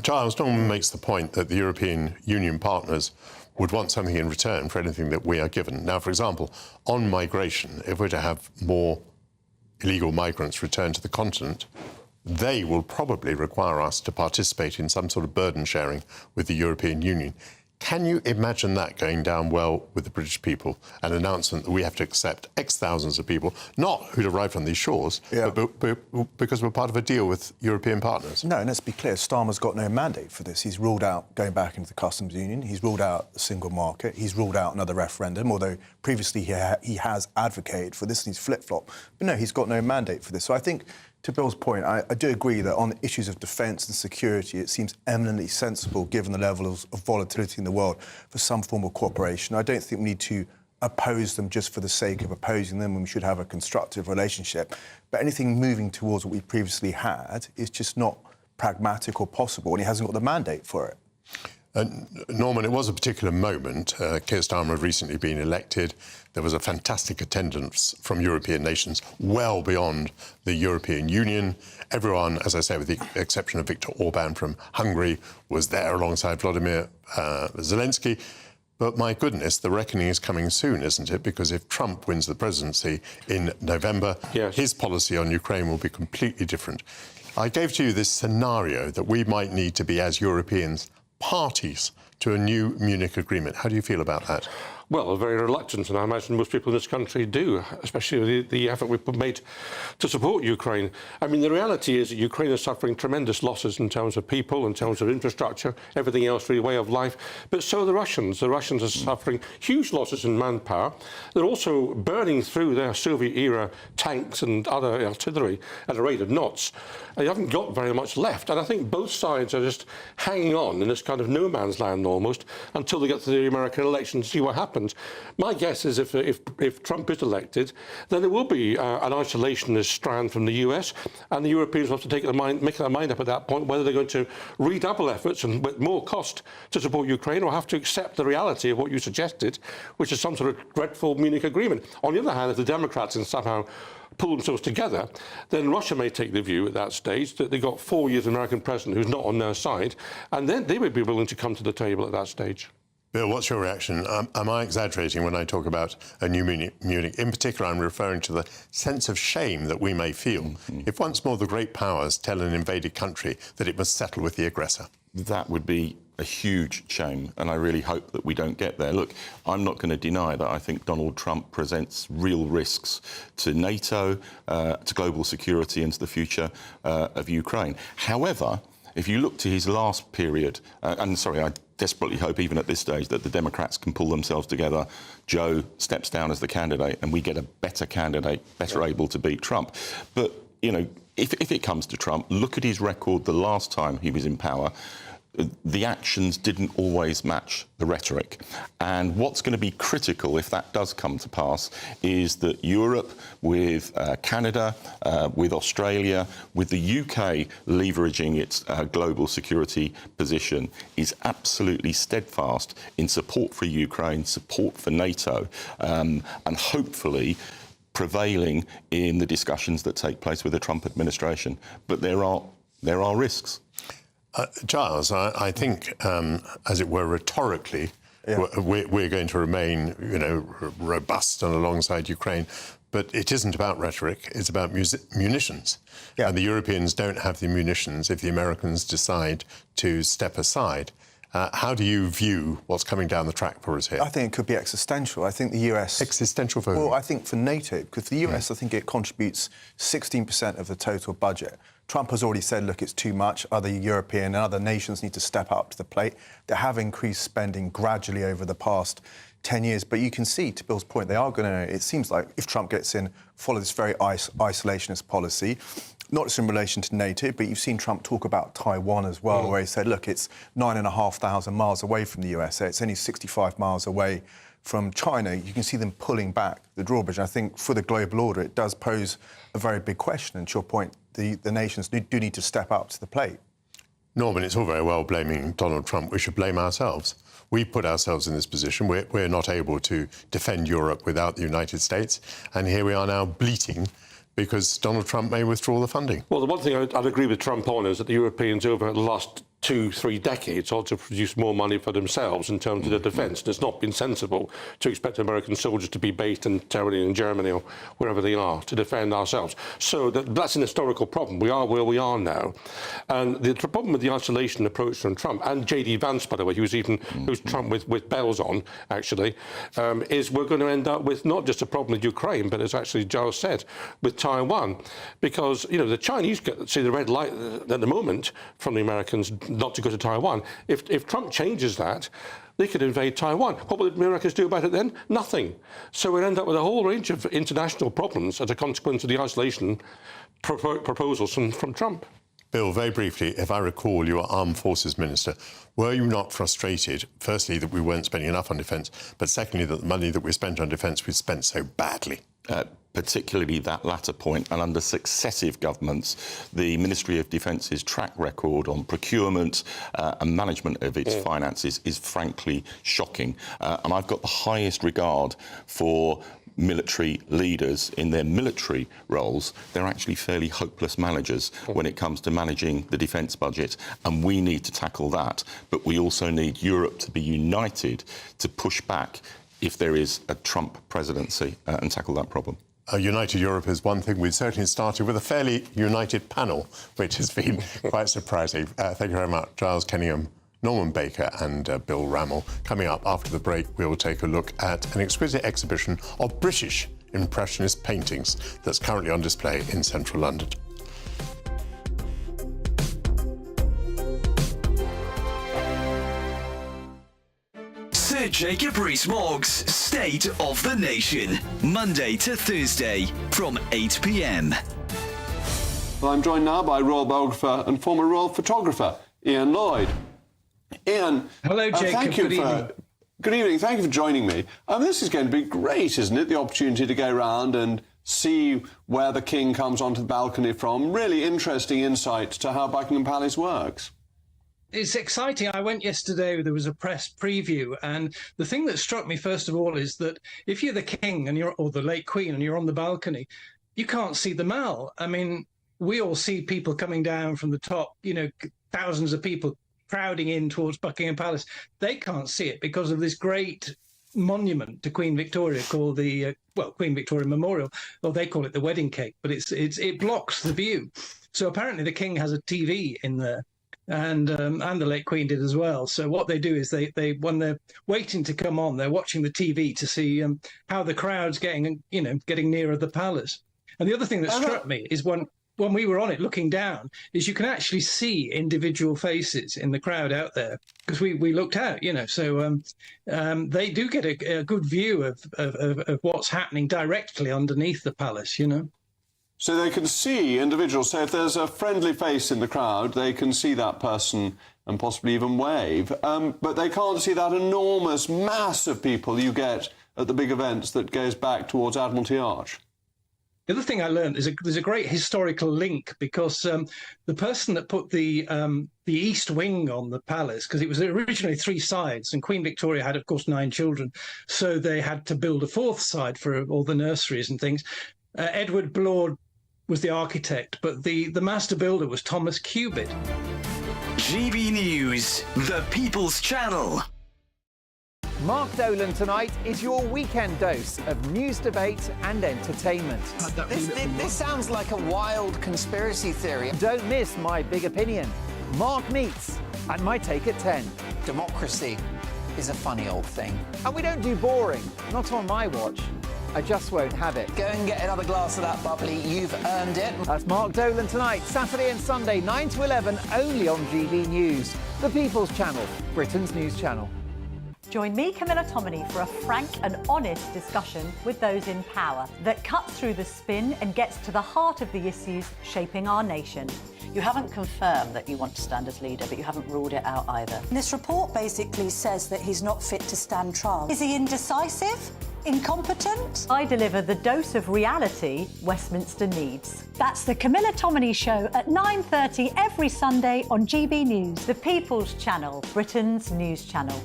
Giles, Norman makes the point that the European Union partners would want something in return for anything that we are given. Now, for example, on migration, if we're to have more illegal migrants return to the continent, they will probably require us to participate in some sort of burden sharing with the European Union. Can you imagine that going down well with the British people? An announcement that we have to accept X thousands of people, not who'd arrived on these shores, but because we're part of a deal with European partners. No, and let's be clear, Starmer's got no mandate for this. He's ruled out going back into the customs union. He's ruled out the single market. He's ruled out another referendum, although previously he has advocated for this and he's flip-flop. But no, he's got no mandate for this. So I think, to Bill's point, I do agree that on issues of defence and security, it seems eminently sensible, given the level of volatility in the world, for some form of cooperation. I don't think we need to oppose them just for the sake of opposing them, and we should have a constructive relationship. But anything moving towards what we previously had is just not pragmatic or possible, and he hasn't got the mandate for it. Norman, it was a particular moment. Keir Starmer had recently been elected. There was a fantastic attendance from European nations, well beyond the European Union. Everyone, as I say, with the exception of Viktor Orban from Hungary, was there alongside Vladimir Zelensky. But my goodness, the reckoning is coming soon, isn't it? Because if Trump wins the presidency in November, his policy on Ukraine will be completely different. I gave to you this scenario that we might need to be, as Europeans, parties to a new Munich agreement. How do you feel about that? Well, very reluctant, and I imagine most people in this country do, especially the effort we've made to support Ukraine. I mean, the reality is that Ukraine is suffering tremendous losses in terms of people, in terms of infrastructure, everything else, really, way of life. But so are the Russians. The Russians are suffering huge losses in manpower. They're also burning through their Soviet-era tanks and other artillery at a rate of knots. They haven't got very much left. And I think both sides are just hanging on in this kind of no man's land almost until they get to the American election to see what happens. My guess is if Trump is elected, then there will be an isolationist strand from the US, and the Europeans will have to make their mind up at that point whether they're going to redouble efforts and with more cost to support Ukraine, or have to accept the reality of what you suggested, which is some sort of dreadful Munich agreement. On the other hand, if the Democrats can somehow pull themselves together, then Russia may take the view at that stage that they've got 4 years of American president who's not on their side, and then they would be willing to come to the table at that stage. Bill, what's your reaction? Am I exaggerating when I talk about a new Munich? In particular, I'm referring to the sense of shame that we may feel if once more the great powers tell an invaded country that it must settle with the aggressor. That would be a huge shame, and I really hope that we don't get there. Look, I'm not going to deny that I think Donald Trump presents real risks to NATO, to global security and to the future of Ukraine. However, if you look to his last period, I desperately hope even at this stage that the Democrats can pull themselves together. Joe steps down as the candidate and we get a better candidate, better able to beat Trump. But, you know, if it comes to Trump, look at his record the last time he was in power. The actions didn't always match the rhetoric. And what's going to be critical, if that does come to pass, is that Europe, with Canada, with Australia, with the UK leveraging its global security position, is absolutely steadfast in support for Ukraine, support for NATO, and hopefully prevailing in the discussions that take place with the Trump administration. But there are risks. Giles, I think, as it were, rhetorically, we're going to remain, robust and alongside Ukraine. But it isn't about rhetoric, it's about munitions. Yeah. And the Europeans don't have the munitions if the Americans decide to step aside. How do you view what's coming down the track for us here? I think it could be existential. I think the US... Existential for who? Well, I think for NATO, because the US, I think it contributes 16% of the total budget. Trump has already said, look, it's too much. Other European and other nations need to step up to the plate. They have increased spending gradually over the past 10 years. But you can see, to Bill's point, they are going to, it seems like, if Trump gets in, follow this very isolationist policy, not just in relation to NATO, but you've seen Trump talk about Taiwan as well, where he said, look, it's 9,500 miles away from the USA. It's only 65 miles away from China. You can see them pulling back the drawbridge. And I think for the global order, it does pose a very big question. And to your point, the nations do need to step up to the plate. Norman, it's all very well blaming Donald Trump. We should blame ourselves. We put ourselves in this position. We're not able to defend Europe without the United States. And here we are now bleating because Donald Trump may withdraw the funding. Well, the one thing I'd agree with Trump on is that the Europeans over the last 2-3 decades or to produce more money for themselves in terms of their defence. And it's not been sensible to expect American soldiers to be based entirely in Germany or wherever they are to defend ourselves. So that's an historical problem. We are where we are now. And the problem with the isolation approach from Trump, and J.D. Vance, by the way, who's Trump with bells on, actually, is we're going to end up with not just a problem with Ukraine, but as actually Giles said, with Taiwan. Because, you know, the Chinese see the red light at the moment from the Americans not to go to Taiwan. If Trump changes that, they could invade Taiwan. What will the Americans do about it then? Nothing. So we'll end up with a whole range of international problems as a consequence of the isolation proposals from Trump. Bill, very briefly, if I recall, you were Armed Forces Minister. Were you not frustrated, firstly, that we weren't spending enough on defence, but secondly, that the money that we spent on defence we spent so badly? Particularly that latter point, and under successive governments, the Ministry of Defence's track record on procurement and management of its finances is frankly shocking. And I've got the highest regard for military leaders in their military roles. They're actually fairly hopeless managers when it comes to managing the defence budget, and we need to tackle that. But we also need Europe to be united to push back if there is a Trump presidency and tackle that problem. A united Europe is one thing. We've certainly started with a fairly united panel, which has been quite surprising. Thank you very much, Giles Kenningham, Norman Baker and Bill Rammell. Coming up after the break, we'll take a look at an exquisite exhibition of British Impressionist paintings that's currently on display in central London. Sir Jacob Rees-Mogg's State of the Nation, Monday to Thursday from 8 p.m. Well, I'm joined now by royal biographer and former royal photographer, Ian Lloyd. Ian, hello, Jacob. Thank you Good evening. Good evening. Thank you for joining me. This is going to be great, isn't it? The opportunity to go around and see where the King comes onto the balcony from. Really interesting insight to how Buckingham Palace works. It's exciting. I went yesterday, there was a press preview, and the thing that struck me first of all is that if you're the King and or the late Queen and you're on the balcony, you can't see the Mall. I mean, we all see people coming down from the top, you know, thousands of people crowding in towards Buckingham Palace. They can't see it because of this great monument to Queen Victoria called the Queen Victoria Memorial, or they call it the wedding cake, but it blocks the view. So apparently the King has a TV in there, and the late Queen did as well. So what they do is they when they're waiting to come on, they're watching the TV to see how the crowd's getting nearer the palace. And the other thing that struck me is when we were on it looking down, is you can actually see individual faces in the crowd out there, because we looked out, you know. So they do get a good view of what's happening directly underneath the palace, you know. So they can see individuals. So if there's a friendly face in the crowd, they can see that person and possibly even wave. But they can't see that enormous mass of people you get at the big events that goes back towards Admiralty Arch. The other thing I learned is there's a great historical link, because the person that put the east wing on the palace, because it was originally 3 sides, and Queen Victoria had, of course, 9 children, so they had to build a 4th side for all the nurseries and things. Edward Blord was the architect, but the master builder was Thomas Cubitt. GB News, the People's Channel. Mark Dolan tonight is your weekend dose of news, debate and entertainment. This sounds like a wild conspiracy theory. Don't miss My Big Opinion, Mark Meets, and My Take at 10. Democracy is a funny old thing. And we don't do boring, not on my watch. I just won't have it. Go and get another glass of that bubbly, you've earned it. That's Mark Dolan tonight, Saturday and Sunday, 9 to 11, only on GB News, the People's Channel, Britain's news channel. Join me, Camilla Tominey, for a frank and honest discussion with those in power that cuts through the spin and gets to the heart of the issues shaping our nation. You haven't confirmed that you want to stand as leader, but you haven't ruled it out either. This report basically says that he's not fit to stand trial. Is he indecisive? Incompetent? I deliver the dose of reality Westminster needs. That's the Camilla Tominey Show at 9:30 every Sunday on GB News. The People's Channel, Britain's news channel.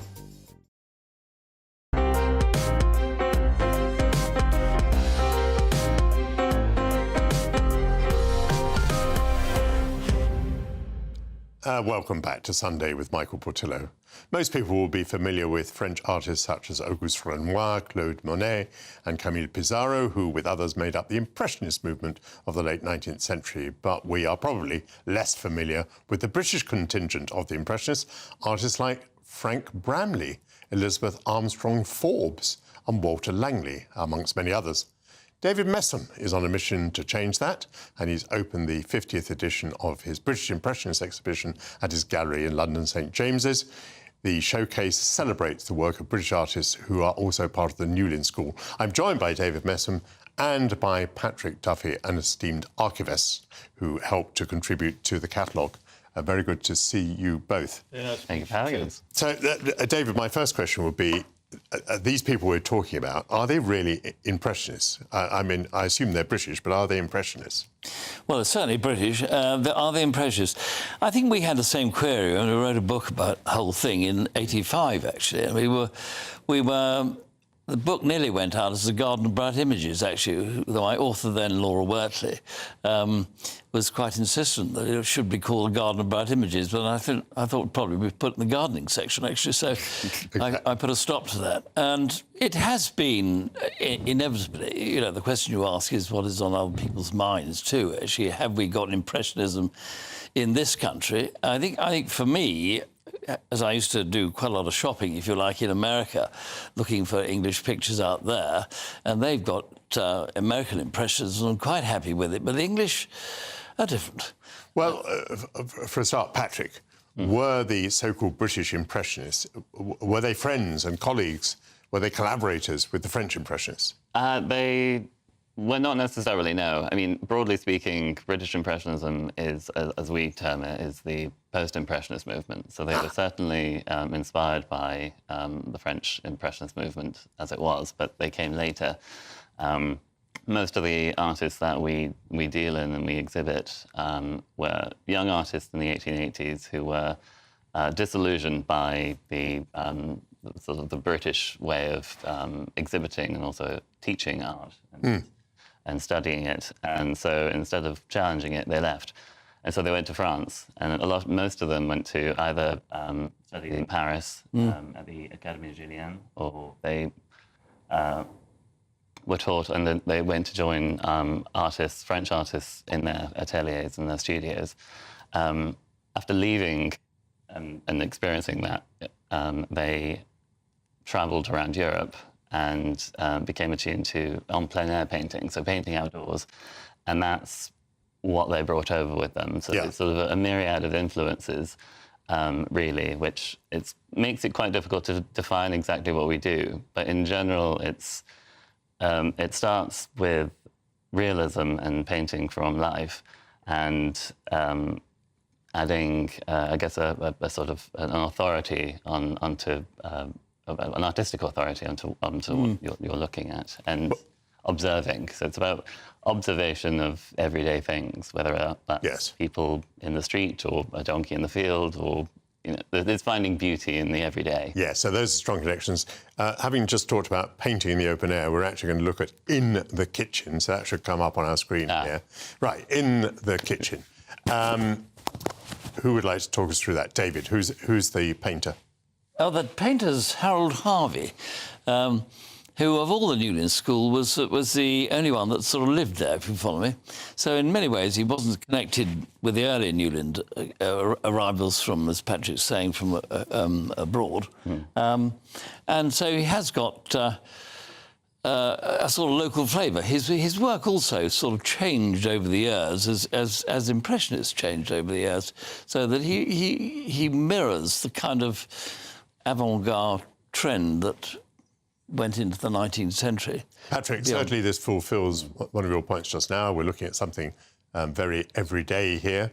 Welcome back to Sunday with Michael Portillo. Most people will be familiar with French artists such as Auguste Renoir, Claude Monet and Camille Pissarro, who, with others, made up the Impressionist movement of the late 19th century. But we are probably less familiar with the British contingent of the Impressionists, artists like Frank Bramley, Elizabeth Armstrong Forbes and Walter Langley, amongst many others. David Messam is on a mission to change that, and he's opened the 50th edition of his British Impressionist exhibition at his gallery in London St James's. The showcase celebrates the work of British artists who are also part of the Newlyn School. I'm joined by David Messam and by Patrick Duffy, an esteemed archivist who helped to contribute to the catalogue. Very good to see you both. Thank you for having us. So, David, my first question would be, these people we're talking about, are they really Impressionists? I mean, I assume they're British, but are they Impressionists? Well, it's certainly British. Are they Impressionists? I think we had the same query when we wrote a book about the whole thing in '85, actually. And we were... The book nearly went out as The Garden of Bright Images, actually, though my author then, Laura Wortley, was quite insistent that it should be called The Garden of Bright Images, but I thought it'd probably be put in the gardening section, actually, so I put a stop to that. And it has been, inevitably, you know, the question you ask is what is on other people's minds, too, actually. Have we got Impressionism in this country? I think for me, as I used to do quite a lot of shopping, if you like, in America, looking for English pictures out there, and they've got American Impressionism, and I'm quite happy with it, but the English are different. Well, for a start, Patrick, were the so-called British Impressionists, were they friends and colleagues? Were they collaborators with the French Impressionists? They were not necessarily, no. I mean, broadly speaking, British Impressionism is, as we term it, is the post-Impressionist movement. So they were certainly inspired by the French Impressionist movement as it was, but they came later. Most of the artists that we deal in and we exhibit were young artists in the 1880s who were disillusioned by the sort of the British way of exhibiting and also teaching art and studying it. And so instead of challenging it, they left. And so they went to France, and most of them went to either study in Paris at the Académie Julienne, or they were taught, and then they went to join French artists in their ateliers and their studios. After leaving and experiencing that, they travelled around Europe and became attuned to en plein air painting, so painting outdoors, and that's what they brought over with them. So it's sort of a myriad of influences, really, which makes it quite difficult to define exactly what we do. But in general, it starts with realism and painting from life, and adding, I guess, a sort of an authority onto an artistic authority onto what you're looking at, and observing. So it's about observation of everyday things, whether that's people in the street or a donkey in the field, or there's finding beauty in the everyday. Yeah, so those are strong connections. Having just talked about painting in the open air, we're actually going to look at in the kitchen, so that should come up on our screen here. Right, in the kitchen. Who would like to talk us through that? David, who's the painter? Oh, the painter's Harold Harvey, who, of all the Newlyn School, was the only one that sort of lived there, if you follow me. So in many ways, he wasn't connected with the earlier Newlyn arrivals from, as Patrick's saying, from abroad. And so he has got a sort of local flavour. His work also sort of changed over the years, as Impressionists changed over the years, so that he mirrors the kind of avant-garde trend that went into the 19th century. Patrick, certainly this fulfills one of your points just now. We're looking at something very everyday here.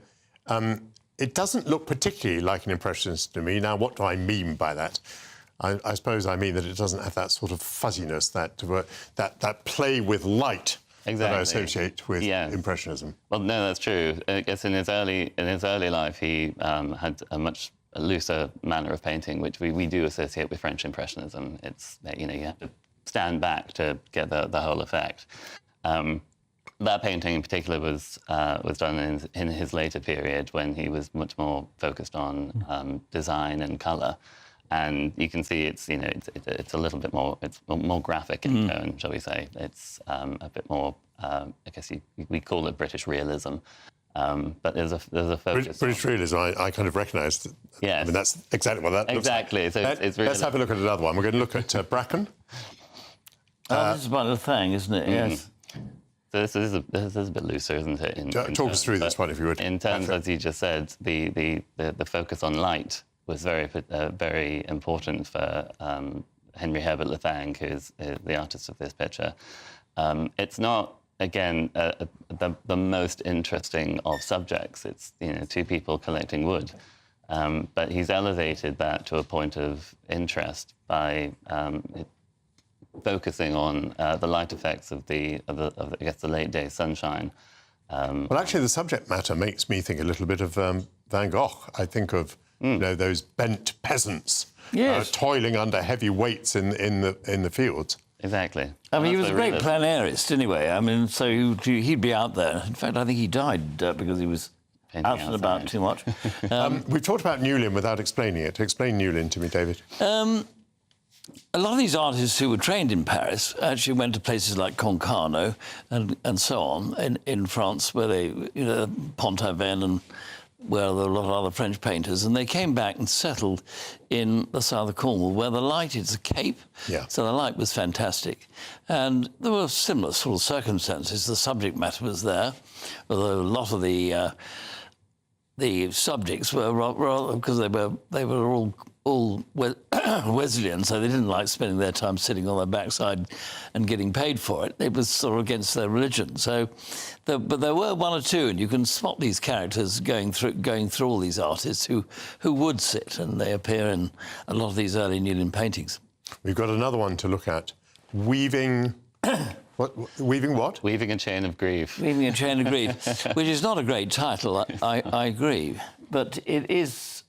It doesn't look particularly like an Impressionist to me. Now, what do I mean by that? I suppose I mean that it doesn't have that sort of fuzziness, that play with light that I associate with Impressionism. Well, no, that's true. I guess in his early life, he had a much looser manner of painting, which we do associate with French Impressionism. It's, you have to stand back to get the whole effect. that painting in particular was done in his later period when he was much more focused on design and colour. And you can see it's a little bit more, it's more graphic in tone, shall we say. It's a bit more, I guess we call it British realism. But there's a focus. British realism, I kind of recognise. Yeah, I mean, that's exactly what that looks like. Exactly. So it's really let's have a look at another one. We're going to look at Bracken. This is about the thing, isn't it? Yes. So this is a bit looser, isn't it? Talk us through this one, if you would. In terms, as you just said, the focus on light was very important for Henry Herbert Lethang, who's the artist of this picture. It's not, again, the most interesting of subjects. It's two people collecting wood, but he's elevated that to a point of interest by focusing on the light effects of I guess the late day sunshine. Well, actually, the subject matter makes me think a little bit of Van Gogh. I think of those bent peasants toiling under heavy weights in the fields. Exactly. I mean, he was a great plein airist anyway. I mean, so he'd be out there. In fact, I think he died because he was out and about too much. We've talked about Newlyn without explaining it. Explain Newlyn to me, David. A lot of these artists who were trained in Paris actually went to places like Concarneau and so on in France, where they, Pont-Aven and where there were a lot of other French painters, and they came back and settled in the south of Cornwall, where the light is a cape, so the light was fantastic. And there were similar sort of circumstances. The subject matter was there, although a lot of the subjects were rather, because they were all Wesleyan, so they didn't like spending their time sitting on their backside and getting paid for it. It was sort of against their religion. So, but there were one or two, and you can spot these characters going through all these artists who would sit, and they appear in a lot of these early Newlyn paintings. We've got another one to look at: weaving. Weaving what? Weaving a Chain of Grief. Weaving a Chain of Grief, which is not a great title, I agree, but it is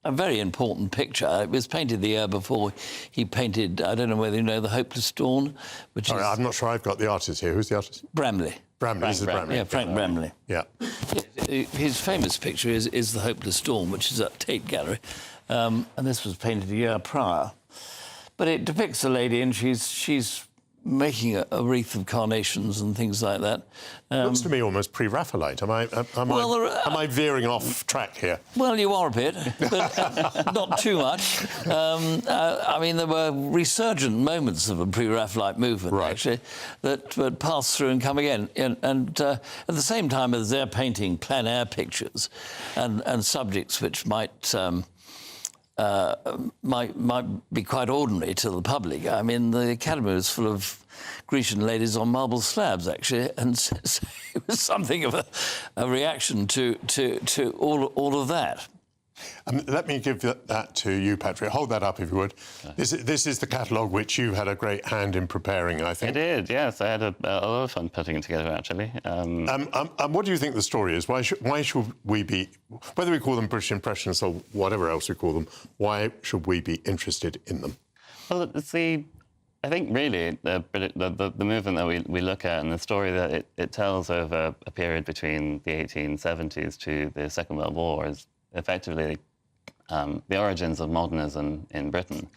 a very important picture. It was painted the year before he painted, I don't know whether you know, The Hopeless Dawn, which is... I'm not sure I've got the artist here. Who's the artist? Bramley. This is Bramley. Yeah, Frank Bramley. Yeah. His famous picture is The Hopeless Dawn, which is at Tate Gallery, and this was painted a year prior. But it depicts a lady, and she's making a wreath of carnations and things like that. Looks to me almost pre-Raphaelite. Am I veering off track here? Well, you are a bit, but not too much. I mean, there were resurgent moments of a pre-Raphaelite movement, actually, that passed through and come again. And at the same time as they're painting plein air pictures and subjects which might be quite ordinary to the public. I mean, the Academy was full of Grecian ladies on marble slabs, actually, and so it was something of a reaction to all of that. Let me give that to you, Patrick. Hold that up, if you would. This is the catalogue which you had a great hand in preparing, I think. I did, yes. I had a lot of fun putting it together, actually. What do you think the story is? Why should we be, whether we call them British Impressionists or whatever else we call them, why should we be interested in them? Well, I think really the movement that we look at and the story that it tells over a period between the 1870s to the Second World War is effectively the origins of modernism in Britain,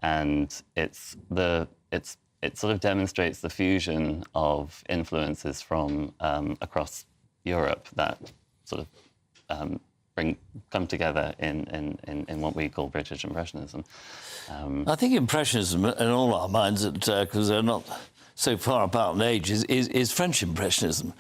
and it sort of demonstrates the fusion of influences from across Europe that sort of come together in what we call British Impressionism. I think Impressionism, in all our minds, because they're not so far apart in age, is French Impressionism,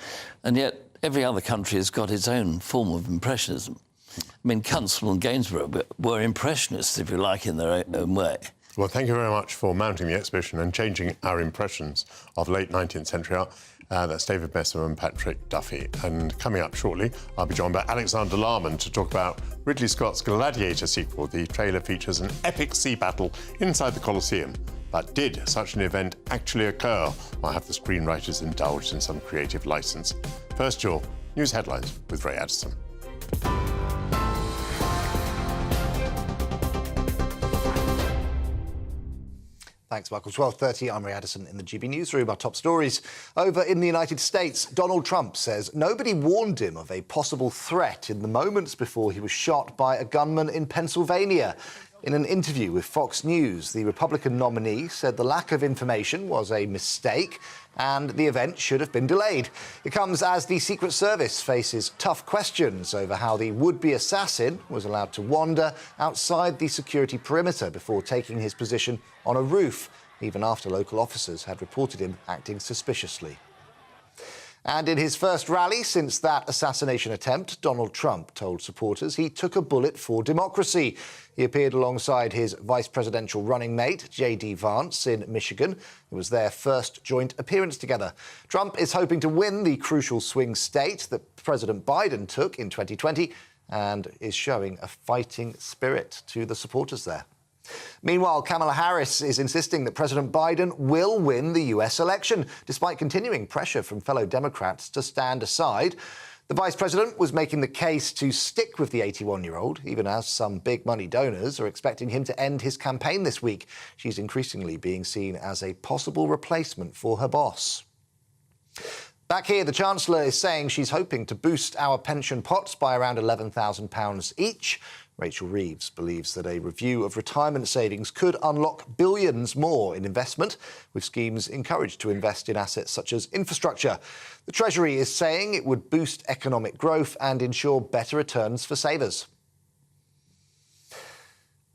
and yet every other country has got its own form of Impressionism. I mean, Constable and Gainsborough were Impressionists, if you like, in their own way. Well, thank you very much for mounting the exhibition and changing our impressions of late 19th century art. That's David Messer and Patrick Duffy. And coming up shortly, I'll be joined by Alexander Larman to talk about Ridley Scott's Gladiator sequel. The trailer features an epic sea battle inside the Colosseum. But did such an event actually occur, or have the screenwriters indulged in some creative licence? First, your news headlines with Ray Addison. Thanks, Michael. 12:30, I'm Ray Addison in the GB Newsroom. Our top stories. Over in the United States, Donald Trump says nobody warned him of a possible threat in the moments before he was shot by a gunman in Pennsylvania. In an interview with Fox News, the Republican nominee said the lack of information was a mistake and the event should have been delayed. It comes as the Secret Service faces tough questions over how the would-be assassin was allowed to wander outside the security perimeter before taking his position on a roof, even after local officers had reported him acting suspiciously. And in his first rally since that assassination attempt, Donald Trump told supporters he took a bullet for democracy. He appeared alongside his vice presidential running mate, J.D. Vance, in Michigan. It was their first joint appearance together. Trump is hoping to win the crucial swing state that President Biden took in 2020 and is showing a fighting spirit to the supporters there. Meanwhile, Kamala Harris is insisting that President Biden will win the US election, despite continuing pressure from fellow Democrats to stand aside. The vice president was making the case to stick with the 81-year-old, even as some big money donors are expecting him to end his campaign this week. She's increasingly being seen as a possible replacement for her boss. Back here, the Chancellor is saying she's hoping to boost our pension pots by around £11,000 each. Rachel Reeves believes that a review of retirement savings could unlock billions more in investment, with schemes encouraged to invest in assets such as infrastructure. The Treasury is saying it would boost economic growth and ensure better returns for savers.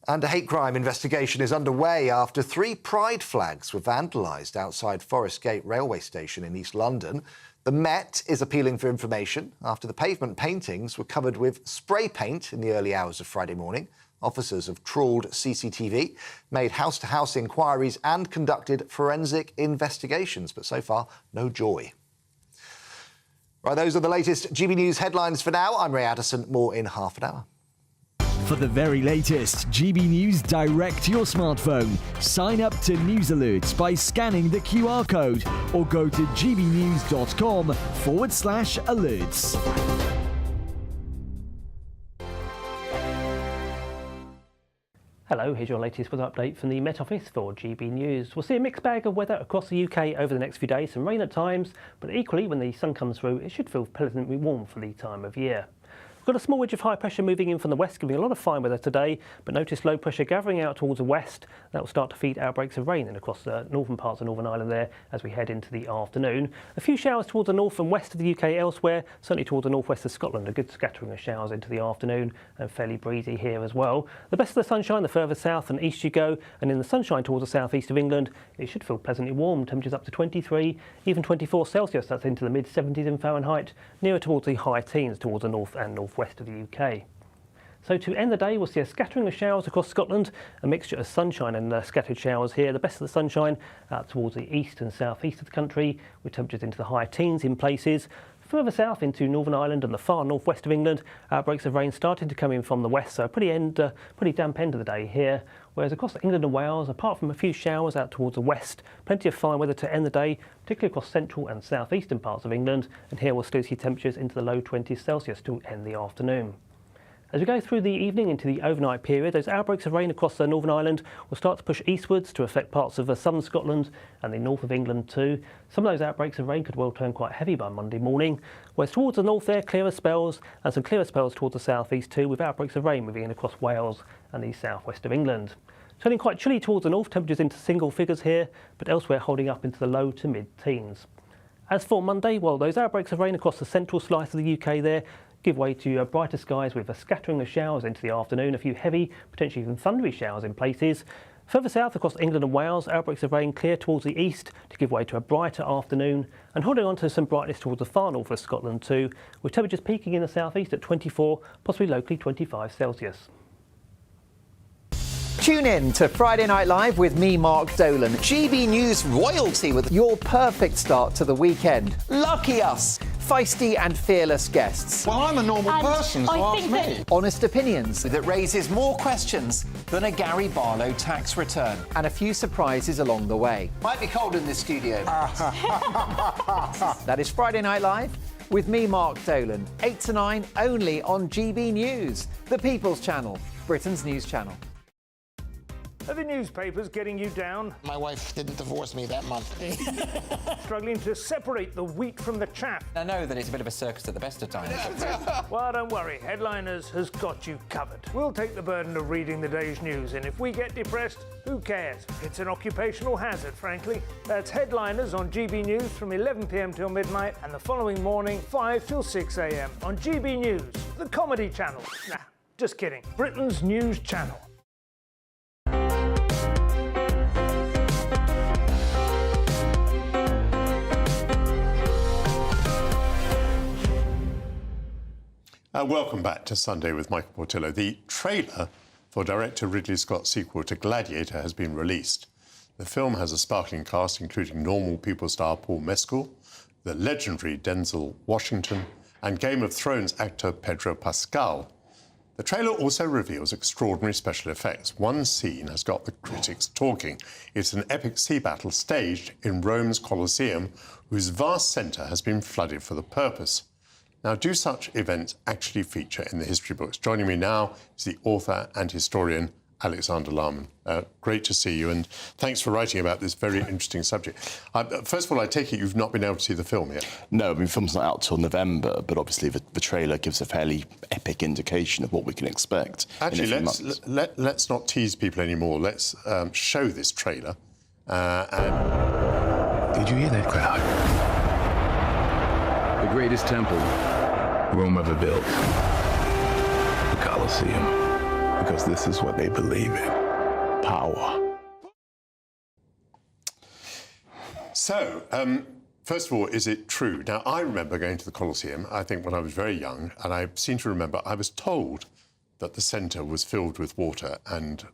And a hate crime investigation is underway after 3 pride flags were vandalised outside Forest Gate railway station in East London. The Met is appealing for information after the pavement paintings were covered with spray paint in the early hours of Friday morning. Officers have trawled CCTV, made house-to-house inquiries and conducted forensic investigations, but so far, no joy. Right, those are the latest GB News headlines for now. I'm Ray Addison. More in half an hour. For the very latest GB News direct to your smartphone, sign up to News Alerts by scanning the QR code or go to gbnews.com/alerts. Hello, here's your latest weather update from the Met Office for GB News. We'll see a mixed bag of weather across the UK over the next few days, some rain at times, but equally when the sun comes through, it should feel pleasantly warm for the time of year. We've got a small wedge of high pressure moving in from the west, giving a lot of fine weather today, but notice low pressure gathering out towards the west. That will start to feed outbreaks of rain in across the northern parts of Northern Ireland there as we head into the afternoon. A few showers towards the north and west of the UK elsewhere, certainly towards the northwest of Scotland, a good scattering of showers into the afternoon and fairly breezy here as well. The best of the sunshine the further south and east you go, and in the sunshine towards the southeast of England, it should feel pleasantly warm, temperatures up to 23, even 24 Celsius, that's into the mid-70s in Fahrenheit, nearer towards the high teens towards the north and northwest of the UK. So to end the day, we'll see a scattering of showers across Scotland, a mixture of sunshine and scattered showers here. The best of the sunshine out towards the east and southeast of the country, with temperatures into the high teens in places. Further south into Northern Ireland and the far northwest of England, outbreaks of rain starting to come in from the west, so a pretty damp end of the day here. Whereas across England and Wales, apart from a few showers out towards the west, plenty of fine weather to end the day, particularly across central and southeastern parts of England. And here we'll still see temperatures into the low 20s Celsius to end the afternoon. As we go through the evening into the overnight period, those outbreaks of rain across Northern Ireland will start to push eastwards to affect parts of southern Scotland and the north of England too. Some of those outbreaks of rain could well turn quite heavy by Monday morning, whereas towards the north there, clearer spells, and some clearer spells towards the southeast too, with outbreaks of rain moving in across Wales and the southwest of England. Turning quite chilly towards the north, temperatures into single figures here, but elsewhere holding up into the low to mid-teens. As for Monday, well, those outbreaks of rain across the central slice of the UK there give way to brighter skies with a scattering of showers into the afternoon, a few heavy, potentially even thundery showers in places. Further south across England and Wales, outbreaks of rain clear towards the east to give way to a brighter afternoon, and holding on to some brightness towards the far north of Scotland too, with temperatures peaking in the southeast at 24, possibly locally 25 Celsius. Tune in to Friday Night Live with me, Mark Dolan. GB News royalty with your perfect start to the weekend. Lucky us. Feisty and fearless guests. Well, I'm a normal person, so ask me. Honest opinions that raises more questions than a Gary Barlow tax return. And a few surprises along the way. Might be cold in this studio. That is Friday Night Live with me, Mark Dolan. 8 to 9 only on GB News, the People's Channel, Britain's news channel. Are the newspapers getting you down? My wife didn't divorce me that month. Struggling to separate the wheat from the chaff? I know that it's a bit of a circus at the best of times. Well, don't worry, Headliners has got you covered. We'll take the burden of reading the day's news, and if we get depressed, who cares? It's an occupational hazard, frankly. That's Headliners on GB News from 11 p.m. till midnight, and the following morning, 5 till 6 a.m. on GB News, the comedy channel. Nah, just kidding. Britain's news channel. Welcome back to Sunday with Michael Portillo. The trailer for director Ridley Scott's sequel to Gladiator has been released. The film has a sparkling cast, including Normal People star Paul Mescal, the legendary Denzel Washington, and Game of Thrones actor Pedro Pascal. The trailer also reveals extraordinary special effects. One scene has got the critics talking. It's an epic sea battle staged in Rome's Colosseum, whose vast centre has been flooded for the purpose. Now, do such events actually feature in the history books? Joining me now is the author and historian Alexander Lahmann. Great to see you, and thanks for writing about this very interesting subject. First of all, I take it you've not been able to see the film yet? No, I mean, the film's not out till November, but obviously the trailer gives a fairly epic indication of what we can expect. Actually, let's not tease people anymore. Let's show this trailer. Did you hear that crowd? The greatest temple Rome ever built. The Colosseum. Because this is what they believe in. Power. So, first of all, is it true? Now, I remember going to the Colosseum, I think when I was very young, and I seem to remember I was told that the centre was filled with water and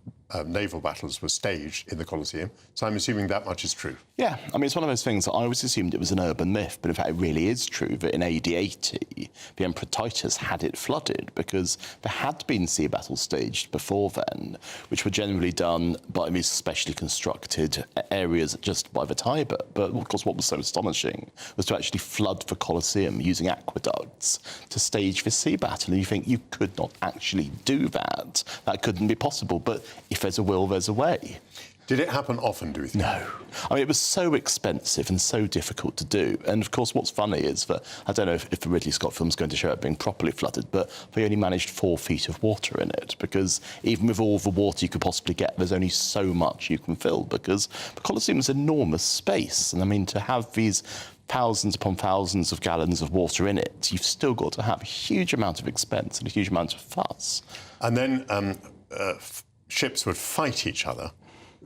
naval battles were staged in the Colosseum. So I'm assuming that much is true. Yeah, I mean, it's one of those things that I always assumed it was an urban myth, but in fact it really is true that in AD 80, the Emperor Titus had it flooded because there had been sea battles staged before then, which were generally done by these specially constructed areas just by the Tiber. But of course, what was so astonishing was to actually flood the Colosseum using aqueducts to stage this sea battle. And you think you could not actually do that. That couldn't be possible. But if there's a will, there's a way. Did it happen often, do you think? No. I mean, it was so expensive and so difficult to do. And, of course, what's funny is that, I don't know if the Ridley Scott film's going to show it being properly flooded, but they only managed 4 feet of water in it, because even with all the water you could possibly get, there's only so much you can fill, because the Colosseum is enormous space. And, I mean, to have these thousands upon thousands of gallons of water in it, you've still got to have a huge amount of expense and a huge amount of fuss. And then ships would fight each other.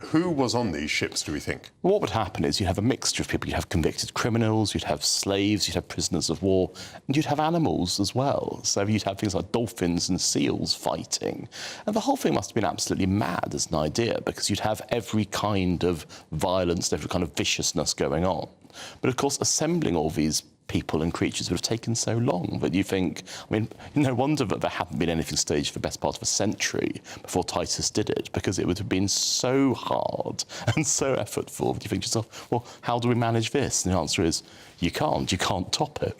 Who was on these ships, do we think? What would happen is you'd have a mixture of people. You'd have convicted criminals, you'd have slaves, you'd have prisoners of war, and you'd have animals as well. So you'd have things like dolphins and seals fighting. And the whole thing must have been absolutely mad as an idea, because you'd have every kind of violence, every kind of viciousness going on. But of course, assembling all these people and creatures would have taken so long that you think, I mean, no wonder that there hadn't been anything staged for the best part of a century before Titus did it, because it would have been so hard and so effortful. You think to yourself, well, how do we manage this? And the answer is, you can't top it.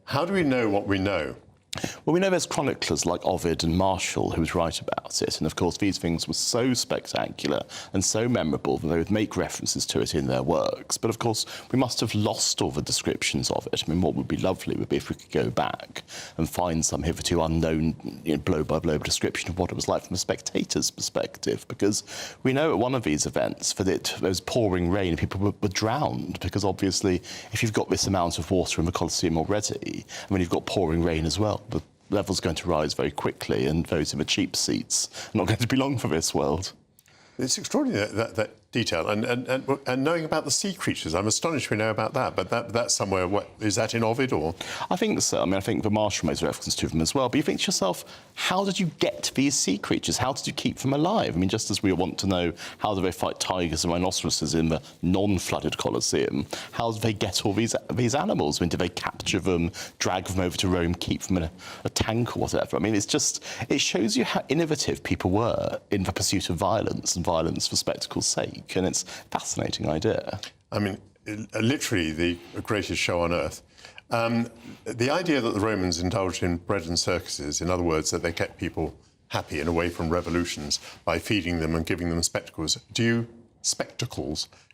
How do we know what we know? Well, we know there's chroniclers like Ovid and Martial who would write about it, and of course these things were so spectacular and so memorable that they would make references to it in their works. But of course we must have lost all the descriptions of it. I mean, what would be lovely would be if we could go back and find some hitherto unknown, blow-by-blow description of what it was like from a spectator's perspective, because we know at one of these events that there was pouring rain and people were drowned, because obviously if you've got this amount of water in the Colosseum already, and when you've got pouring rain as well, the level's going to rise very quickly, and those in the cheap seats are not going to be long for this world. It's extraordinary, that detail. And knowing about the sea creatures, I'm astonished we know about that. But that's somewhere, is that in Ovid, or? I think so. I mean, I think the Martial makes reference to them as well. But you think to yourself, how did you get these sea creatures? How did you keep them alive? I mean, just as we want to know how do they fight tigers and rhinoceroses in the non-flooded Colosseum, how do they get all these animals? I mean, do they capture them, drag them over to Rome, keep them in a tank or whatever? I mean, it shows you how innovative people were in the pursuit of violence, and violence for spectacle's sake. And it's a fascinating idea. I mean, literally the greatest show on earth. The idea that the Romans indulged in bread and circuses, in other words, that they kept people happy and away from revolutions by feeding them and giving them spectacles.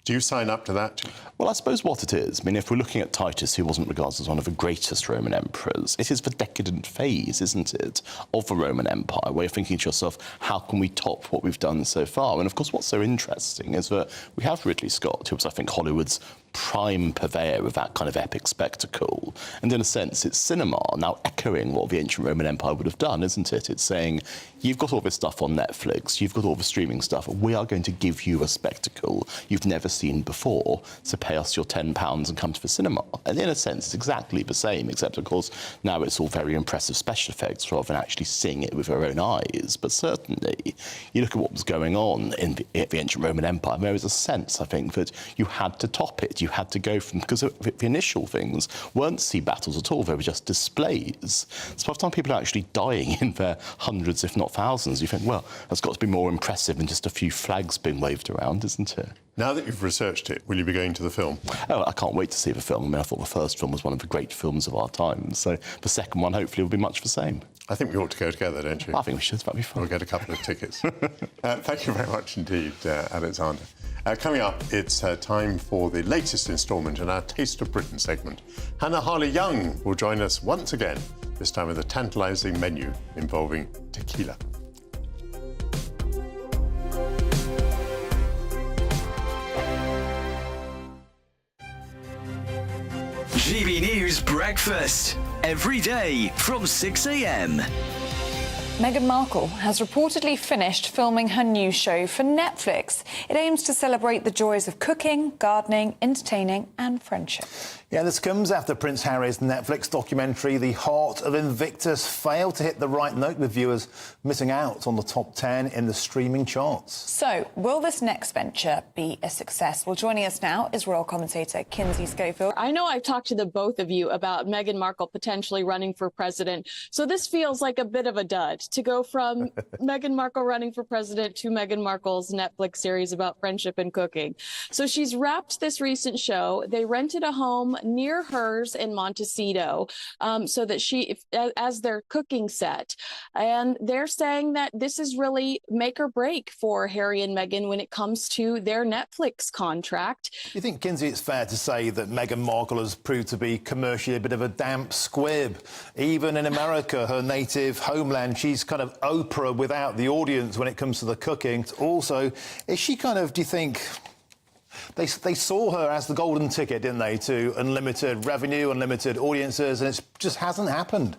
Do you sign up to that? Well, I suppose what it is, I mean, if we're looking at Titus, who wasn't regarded as one of the greatest Roman emperors, it is the decadent phase, isn't it, of the Roman Empire, where you're thinking to yourself, how can we top what we've done so far? And, of course, what's so interesting is that we have Ridley Scott, who was, I think, Hollywood's prime purveyor of that kind of epic spectacle. And in a sense, it's cinema now echoing what the ancient Roman Empire would have done, isn't it? It's saying, you've got all this stuff on Netflix, you've got all the streaming stuff, we are going to give you a spectacle you've never seen before, so pay us your £10 and come to the cinema. And in a sense, it's exactly the same, except, of course, now it's all very impressive special effects rather than actually seeing it with our own eyes. But certainly, you look at what was going on in the ancient Roman Empire, there is a sense, I think, that you had to top it. You had to go from, because the initial things weren't sea battles at all, they were just displays. So by the time people are actually dying in their hundreds, if not thousands, you think, well, that's got to be more impressive than just a few flags being waved around, isn't it? Now that you've researched it, will you be going to the film? Oh, I can't wait to see the film. I mean, I thought the first film was one of the great films of our time, so the second one hopefully will be much the same. I think we ought to go together, don't you? I think we should. That'd be fun. We'll get a couple of tickets. Thank you very much indeed, Alexander. Coming up, it's time for the latest instalment in our Taste of Britain segment. Hannah Harley-Young will join us once again, this time with a tantalising menu involving tequila. GB News Breakfast, every day from 6 a.m. Meghan Markle has reportedly finished filming her new show for Netflix. It aims to celebrate the joys of cooking, gardening, entertaining and friendship. Yeah, this comes after Prince Harry's Netflix documentary, The Heart of Invictus, failed to hit the right note with viewers missing out on the top 10 in the streaming charts. So, will this next venture be a success? Well, joining us now is royal commentator Kinsey Schofield. I know I've talked to the both of you about Meghan Markle potentially running for president, so this feels like a bit of a dud to go from Meghan Markle running for president to Meghan Markle's Netflix series about friendship and cooking. So she's wrapped this recent show. They rented a home near hers in Montecito, so that as their cooking set. And they're saying that this is really make or break for Harry and Meghan when it comes to their Netflix contract. You think, Kinsey, it's fair to say that Meghan Markle has proved to be commercially a bit of a damp squib? Even in America, her native homeland, she's kind of Oprah without the audience when it comes to the cooking. Also, is she kind of, do you think... They saw her as the golden ticket, didn't they, to unlimited revenue, unlimited audiences, and it just hasn't happened.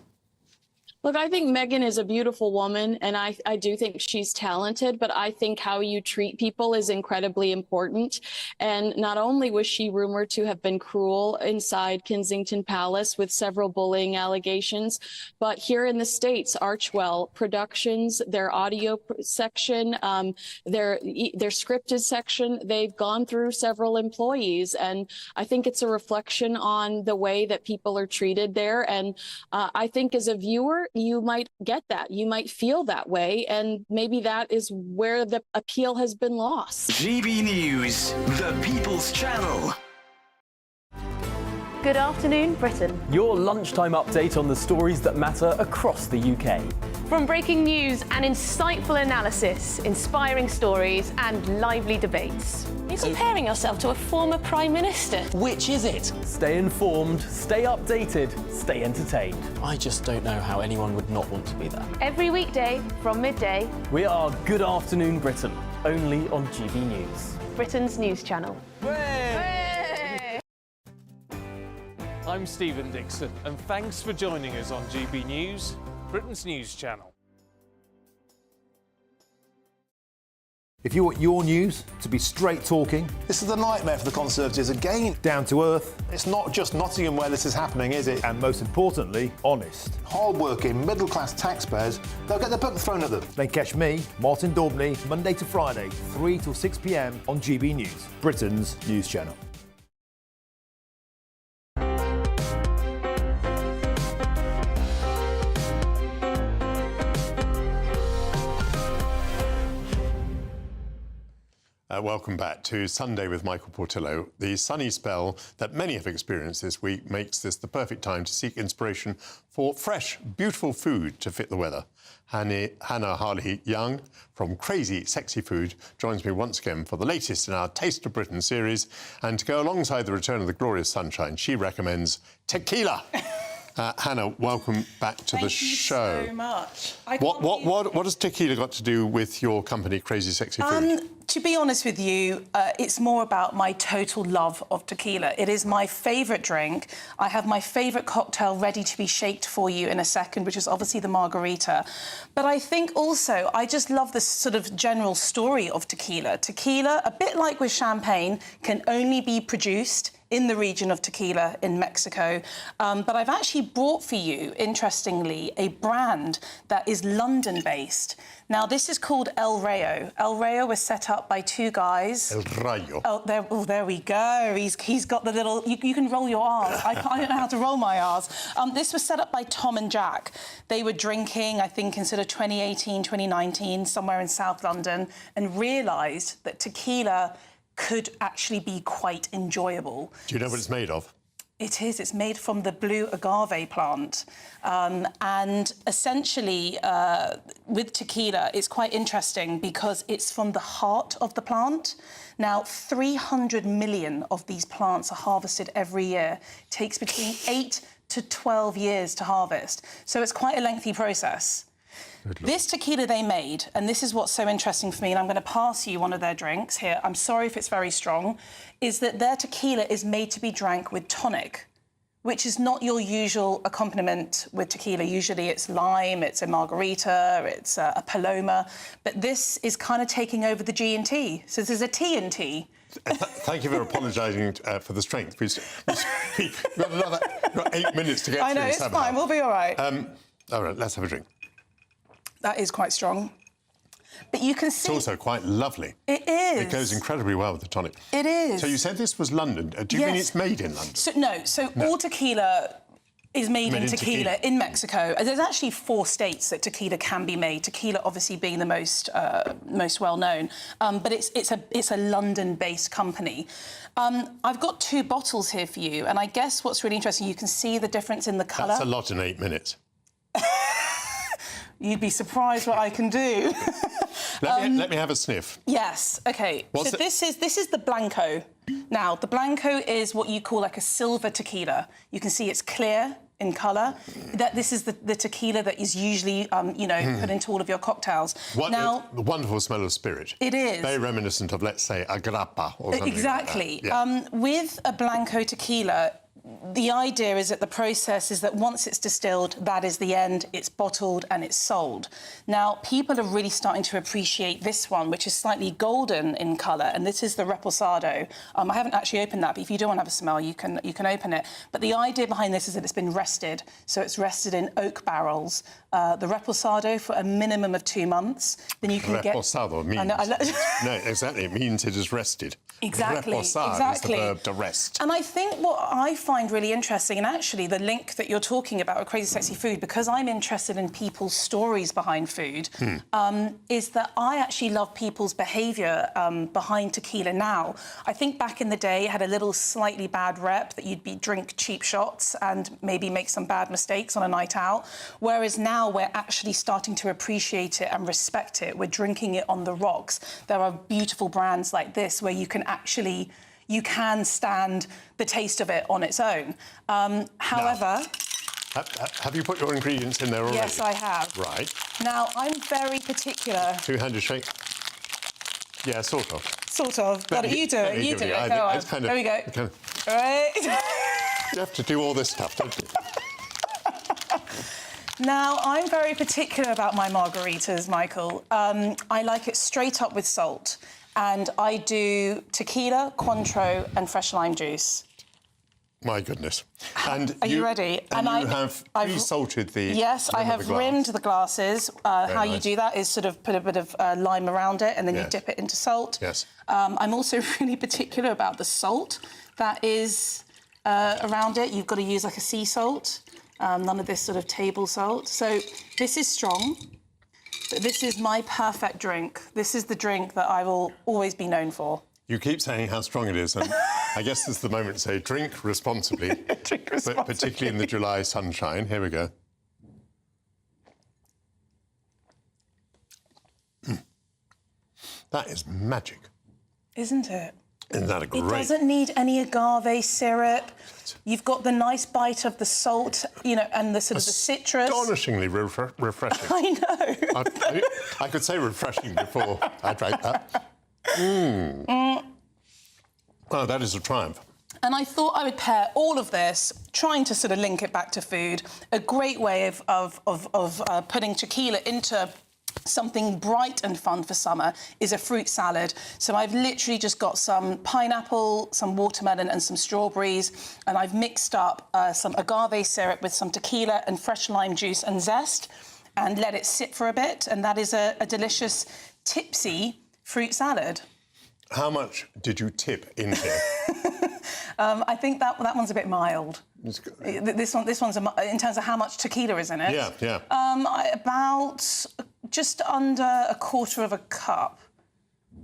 Look, I think Meghan is a beautiful woman, and I do think she's talented, but I think how you treat people is incredibly important. And not only was she rumored to have been cruel inside Kensington Palace with several bullying allegations, but here in the States, Archwell Productions, their audio section, their scripted section, they've gone through several employees. And I think it's a reflection on the way that people are treated there. And I think as a viewer, you might get that. You might feel that way, and maybe that is where the appeal has been lost. GB News, the People's Channel. Good afternoon, Britain. Your lunchtime update on the stories that matter across the UK. From breaking news and insightful analysis, inspiring stories and lively debates. Are you comparing yourself to a former Prime Minister? Which is it? Stay informed, stay updated, stay entertained. I just don't know how anyone would not want to be there. Every weekday from midday. We are Good Afternoon Britain, only on GB News. Britain's news channel. I'm Stephen Dixon, and thanks for joining us on GB News, Britain's news channel. If you want your news to be straight talking, this is a nightmare for the Conservatives again. Down to earth. It's not just Nottingham where this is happening, is it? And most importantly, honest. Hard-working, middle-class taxpayers, they'll get their book thrown at them. They catch me, Martin Daubney, Monday to Friday, 3 till 6 p.m. on GB News, Britain's news channel. Welcome back to Sunday with Michael Portillo. The sunny spell that many have experienced this week makes this the perfect time to seek inspiration for fresh, beautiful food to fit the weather. Hannah Harley-Young from Crazy Sexy Food joins me once again for the latest in our Taste of Britain series. And to go alongside the return of the glorious sunshine, she recommends tequila. Hannah, welcome back to the show. Thank you so much. What has tequila got to do with your company, Crazy Sexy Food? To be honest with you, it's more about my total love of tequila. It is my favourite drink. I have my favourite cocktail ready to be shaked for you in a second, which is obviously the margarita. But I think also I just love this sort of general story of tequila. Tequila, a bit like with champagne, can only be produced in the region of Tequila in Mexico. But I've actually brought for you, interestingly, a brand that is London-based. Now, this is called El Rayo. El Rayo was set up by two guys. El Rayo. Oh, there we go. He's got the little... You can roll your R's. I don't know how to roll my R's. This was set up by Tom and Jack. They were drinking, I think, in sort of 2018, 2019, somewhere in South London, and realised that tequila could actually be quite enjoyable. Do you know what it's made of? It is. It's made from the blue agave plant. And essentially, with tequila, it's quite interesting because it's from the heart of the plant. Now, 300 million of these plants are harvested every year. It takes between 8 to 12 years to harvest. So it's quite a lengthy process. This tequila they made, and this is what's so interesting for me, and I'm going to pass you one of their drinks here. I'm sorry if it's very strong, is that their tequila is made to be drank with tonic, which is not your usual accompaniment with tequila. Usually it's lime, it's a margarita, it's a paloma, but this is kind of taking over the G&T. So this is a T&T. Thank you for apologising for the strength. We've got 8 minutes to get through. I know, it's fine, we'll be all right. All right, let's have a drink. That is quite strong. But you can see... It's also quite lovely. It is. It goes incredibly well with the tonic. It is. So you said this was London. Do you mean it's made in London? So all tequila is made in tequila in Mexico. There's actually 4 states that tequila can be made. Tequila, obviously, being the most well known. But it's a London-based company. I've got 2 bottles here for you, and I guess what's really interesting, you can see the difference in the colour. That's a lot in 8 minutes. You'd be surprised what I can do. Let me have a sniff. Yes. OK. This is the Blanco. Now, the Blanco is what you call like a silver tequila. You can see it's clear in colour. This is the tequila that is usually, put into all of your cocktails. The wonderful smell of spirit. It is. Very reminiscent of, let's say, a grappa or something exactly. like that. Yeah. With a Blanco tequila, the idea is that the process is that once it's distilled, that is the end, it's bottled and it's sold. Now, people are really starting to appreciate this one, which is slightly golden in colour, and this is the Reposado. I haven't actually opened that, but if you do want to have a smell, you can open it. But the idea behind this is that it's been rested, so it's rested in oak barrels. The Reposado for a minimum of 2 months. Then you can Reposado means... no, exactly, it means it is rested. Exactly, Reposar is the verb to rest. And I think what I find really interesting, and actually the link that you're talking about with Crazy Sexy Food, because I'm interested in people's stories behind food, is that I actually love people's behaviour behind tequila now. I think back in the day it had a little slightly bad rep that you'd drink cheap shots and maybe make some bad mistakes on a night out, whereas now we're actually starting to appreciate it and respect it. We're drinking it on the rocks. There are beautiful brands like this where you can stand the taste of it on its own. However... Have you put your ingredients in there already? Yes, I have. Right. Now, I'm very particular... Two-handed shake? Yeah, sort of. Sort of. You do it. You do it. Go on. There we go. All right. You have to do all this stuff, don't you? Now, I'm very particular about my margaritas, Michael. I like it straight up with salt. And I do tequila, Cointreau and fresh lime juice. My goodness. And Are you ready? And you have pre-salted the... Yes, I have rimmed the glasses. How you do that is sort of put a bit of lime around it and then you dip it into salt. Yes. I'm also really particular about the salt that is around it. You've got to use like a sea salt, none of this sort of table salt. So this is strong. This is my perfect drink. This is the drink that I will always be known for. You keep saying how strong it is, and I guess this is the moment to say drink responsibly. Drink responsibly. But particularly in the July sunshine. Here we go. That is magic. Isn't it? Isn't that a great... It doesn't need any agave syrup. You've got the nice bite of the salt, you know, and the sort of the citrus. Astonishingly refreshing. I know. I could say refreshing before I drank that. Oh, that is a triumph. And I thought I would pair all of this, trying to sort of link it back to food. A great way of putting tequila into something bright and fun for summer is a fruit salad. So I've literally just got some pineapple, some watermelon and some strawberries, and I've mixed up some agave syrup with some tequila and fresh lime juice and zest, and let it sit for a bit, and that is a delicious tipsy fruit salad. How much did you tip in here? I think that one's a bit mild. This one's in terms of how much tequila is in it. Yeah. About just under a quarter of a cup.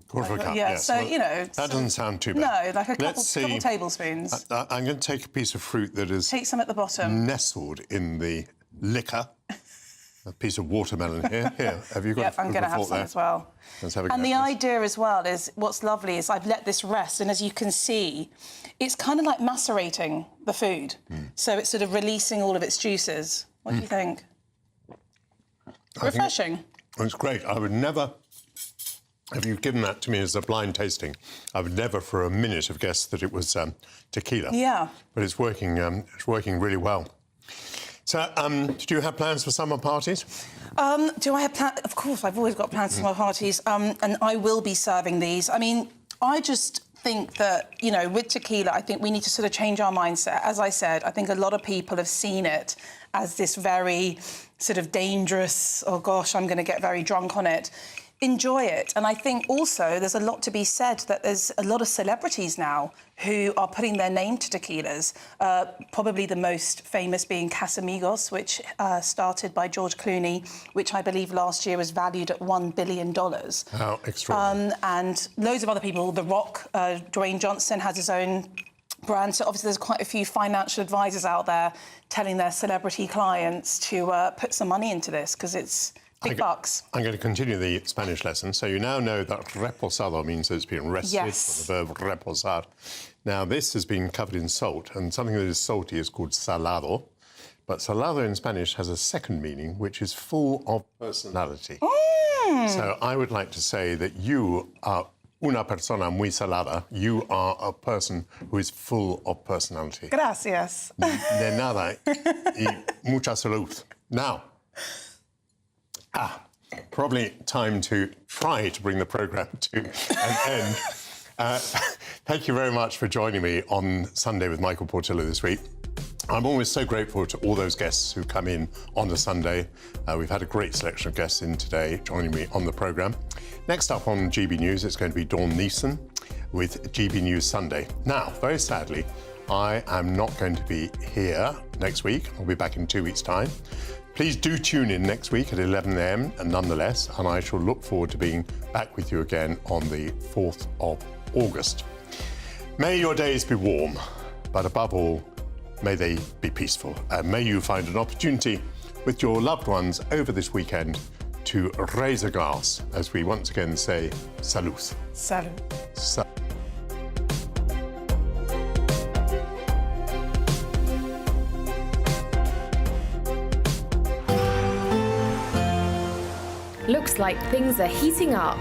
Quarter of a cup, yeah. yes. So, Well, you know... that doesn't sound too bad. No, like a couple Let's see. tablespoons. I'm going to take a piece of fruit that is... Take some at the bottom. ...nestled in the liquor. A piece of watermelon here. Here, have you got Yep, I'm going to have some as well. Let's have a go And the at this. idea as well is, what's lovely is I've let this rest, and as you can see, it's kind of like macerating the food. So it's sort of releasing all of its juices. What do you think? Refreshing. It's great. I would never, if you'd given that to me as a blind tasting, I would never for a minute have guessed that it was tequila. Yeah. But it's working really well. So, do you have plans for summer parties? Do I have plans? Of course, I've always got plans for summer parties, and I will be serving these. I mean, I just think that, you know, with tequila, I think we need to sort of change our mindset. As I said, I think a lot of people have seen it as this very sort of dangerous, oh gosh, I'm going to get very drunk on it. Enjoy it. And I think also there's a lot to be said that there's a lot of celebrities now who are putting their name to tequilas, probably the most famous being Casamigos, which started by George Clooney, which I believe last year was valued at $1 billion. How extraordinary. And loads of other people, The Rock, Dwayne Johnson has his own brand. So obviously there's quite a few financial advisors out there telling their celebrity clients to put some money into this, because it's big bucks. I'm going to continue the Spanish lesson. So you now know that reposado means that it's been rested, Yes. from the verb reposar. Now, this has been covered in salt, and something that is salty is called salado. But salado in Spanish has a second meaning, which is full of personality. So I would like to say that you are una persona muy salada. You are a person who is full of personality. Gracias. De nada y mucha salud. Now, probably time to try to bring the programme to an end. Thank you very much for joining me on Sunday with Michael Portillo this week. I'm always so grateful to all those guests who come in on a Sunday. We've had a great selection of guests in today joining me on the programme. Next up on GB News, it's going to be Dawn Neeson with GB News Sunday. Now, very sadly, I am not going to be here next week. I'll be back in 2 weeks' time. Please do tune in next week at 11 a.m. and nonetheless, and I shall look forward to being back with you again on the 4th of August. May your days be warm, but above all, may they be peaceful. And may you find an opportunity with your loved ones over this weekend to raise a glass, as we once again say, salud. Salud. Looks like things are heating up.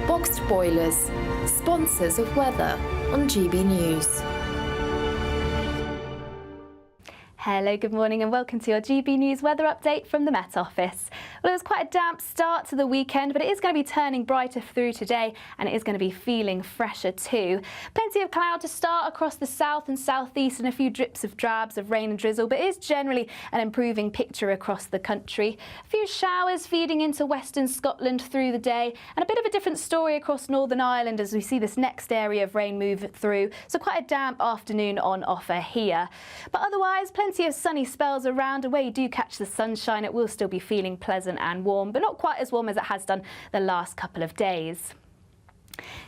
Boxed boilers, sponsors of weather on GB News. Hello, good morning and welcome to your GB News weather update from the Met Office. Well, it was quite a damp start to the weekend, but it is going to be turning brighter through today and it is going to be feeling fresher too. Plenty of cloud to start across the south and southeast and a few drips of drabs of rain and drizzle, but it is generally an improving picture across the country. A few showers feeding into western Scotland through the day and a bit of a different story across Northern Ireland as we see this next area of rain move through. So quite a damp afternoon on offer here. But otherwise, plenty of sunny spells around, and where you do catch the sunshine, it will still be feeling pleasant pleasant and warm, but not quite as warm as it has done the last couple of days.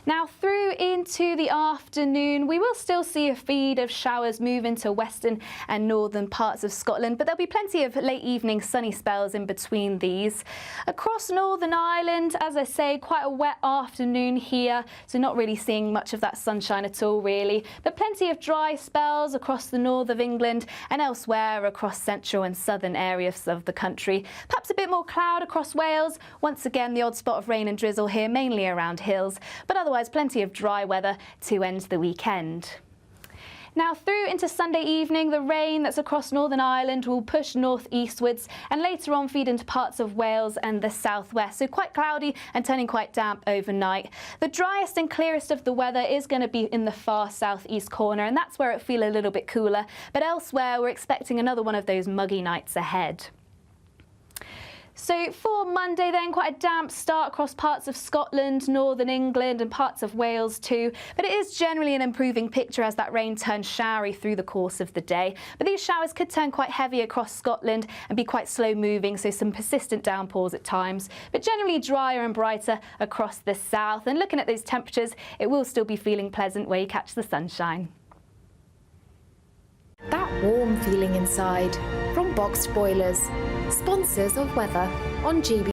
Now through into the afternoon, we will still see a feed of showers move into western and northern parts of Scotland, but there'll be plenty of late evening sunny spells in between these. Across Northern Ireland, as I say, quite a wet afternoon here, so not really seeing much of that sunshine at all really, but plenty of dry spells across the north of England and elsewhere across central and southern areas of the country. Perhaps a bit more cloud across Wales, once again the odd spot of rain and drizzle here, mainly around hills, but otherwise plenty of dry weather to end the weekend. Now through into Sunday evening, the rain that's across Northern Ireland will push north-eastwards and later on feed into parts of Wales and the southwest, so quite cloudy and turning quite damp overnight. The driest and clearest of the weather is going to be in the far southeast corner, and that's where it feels a little bit cooler, but elsewhere we're expecting another one of those muggy nights ahead. So for Monday then, quite a damp start across parts of Scotland, northern England and parts of Wales too, but it is generally an improving picture as that rain turns showery through the course of the day. But these showers could turn quite heavy across Scotland and be quite slow moving, so some persistent downpours at times, but generally drier and brighter across the south. And looking at those temperatures, it will still be feeling pleasant where you catch the sunshine. That warm feeling inside from Boxed Boilers, sponsors of weather on GB.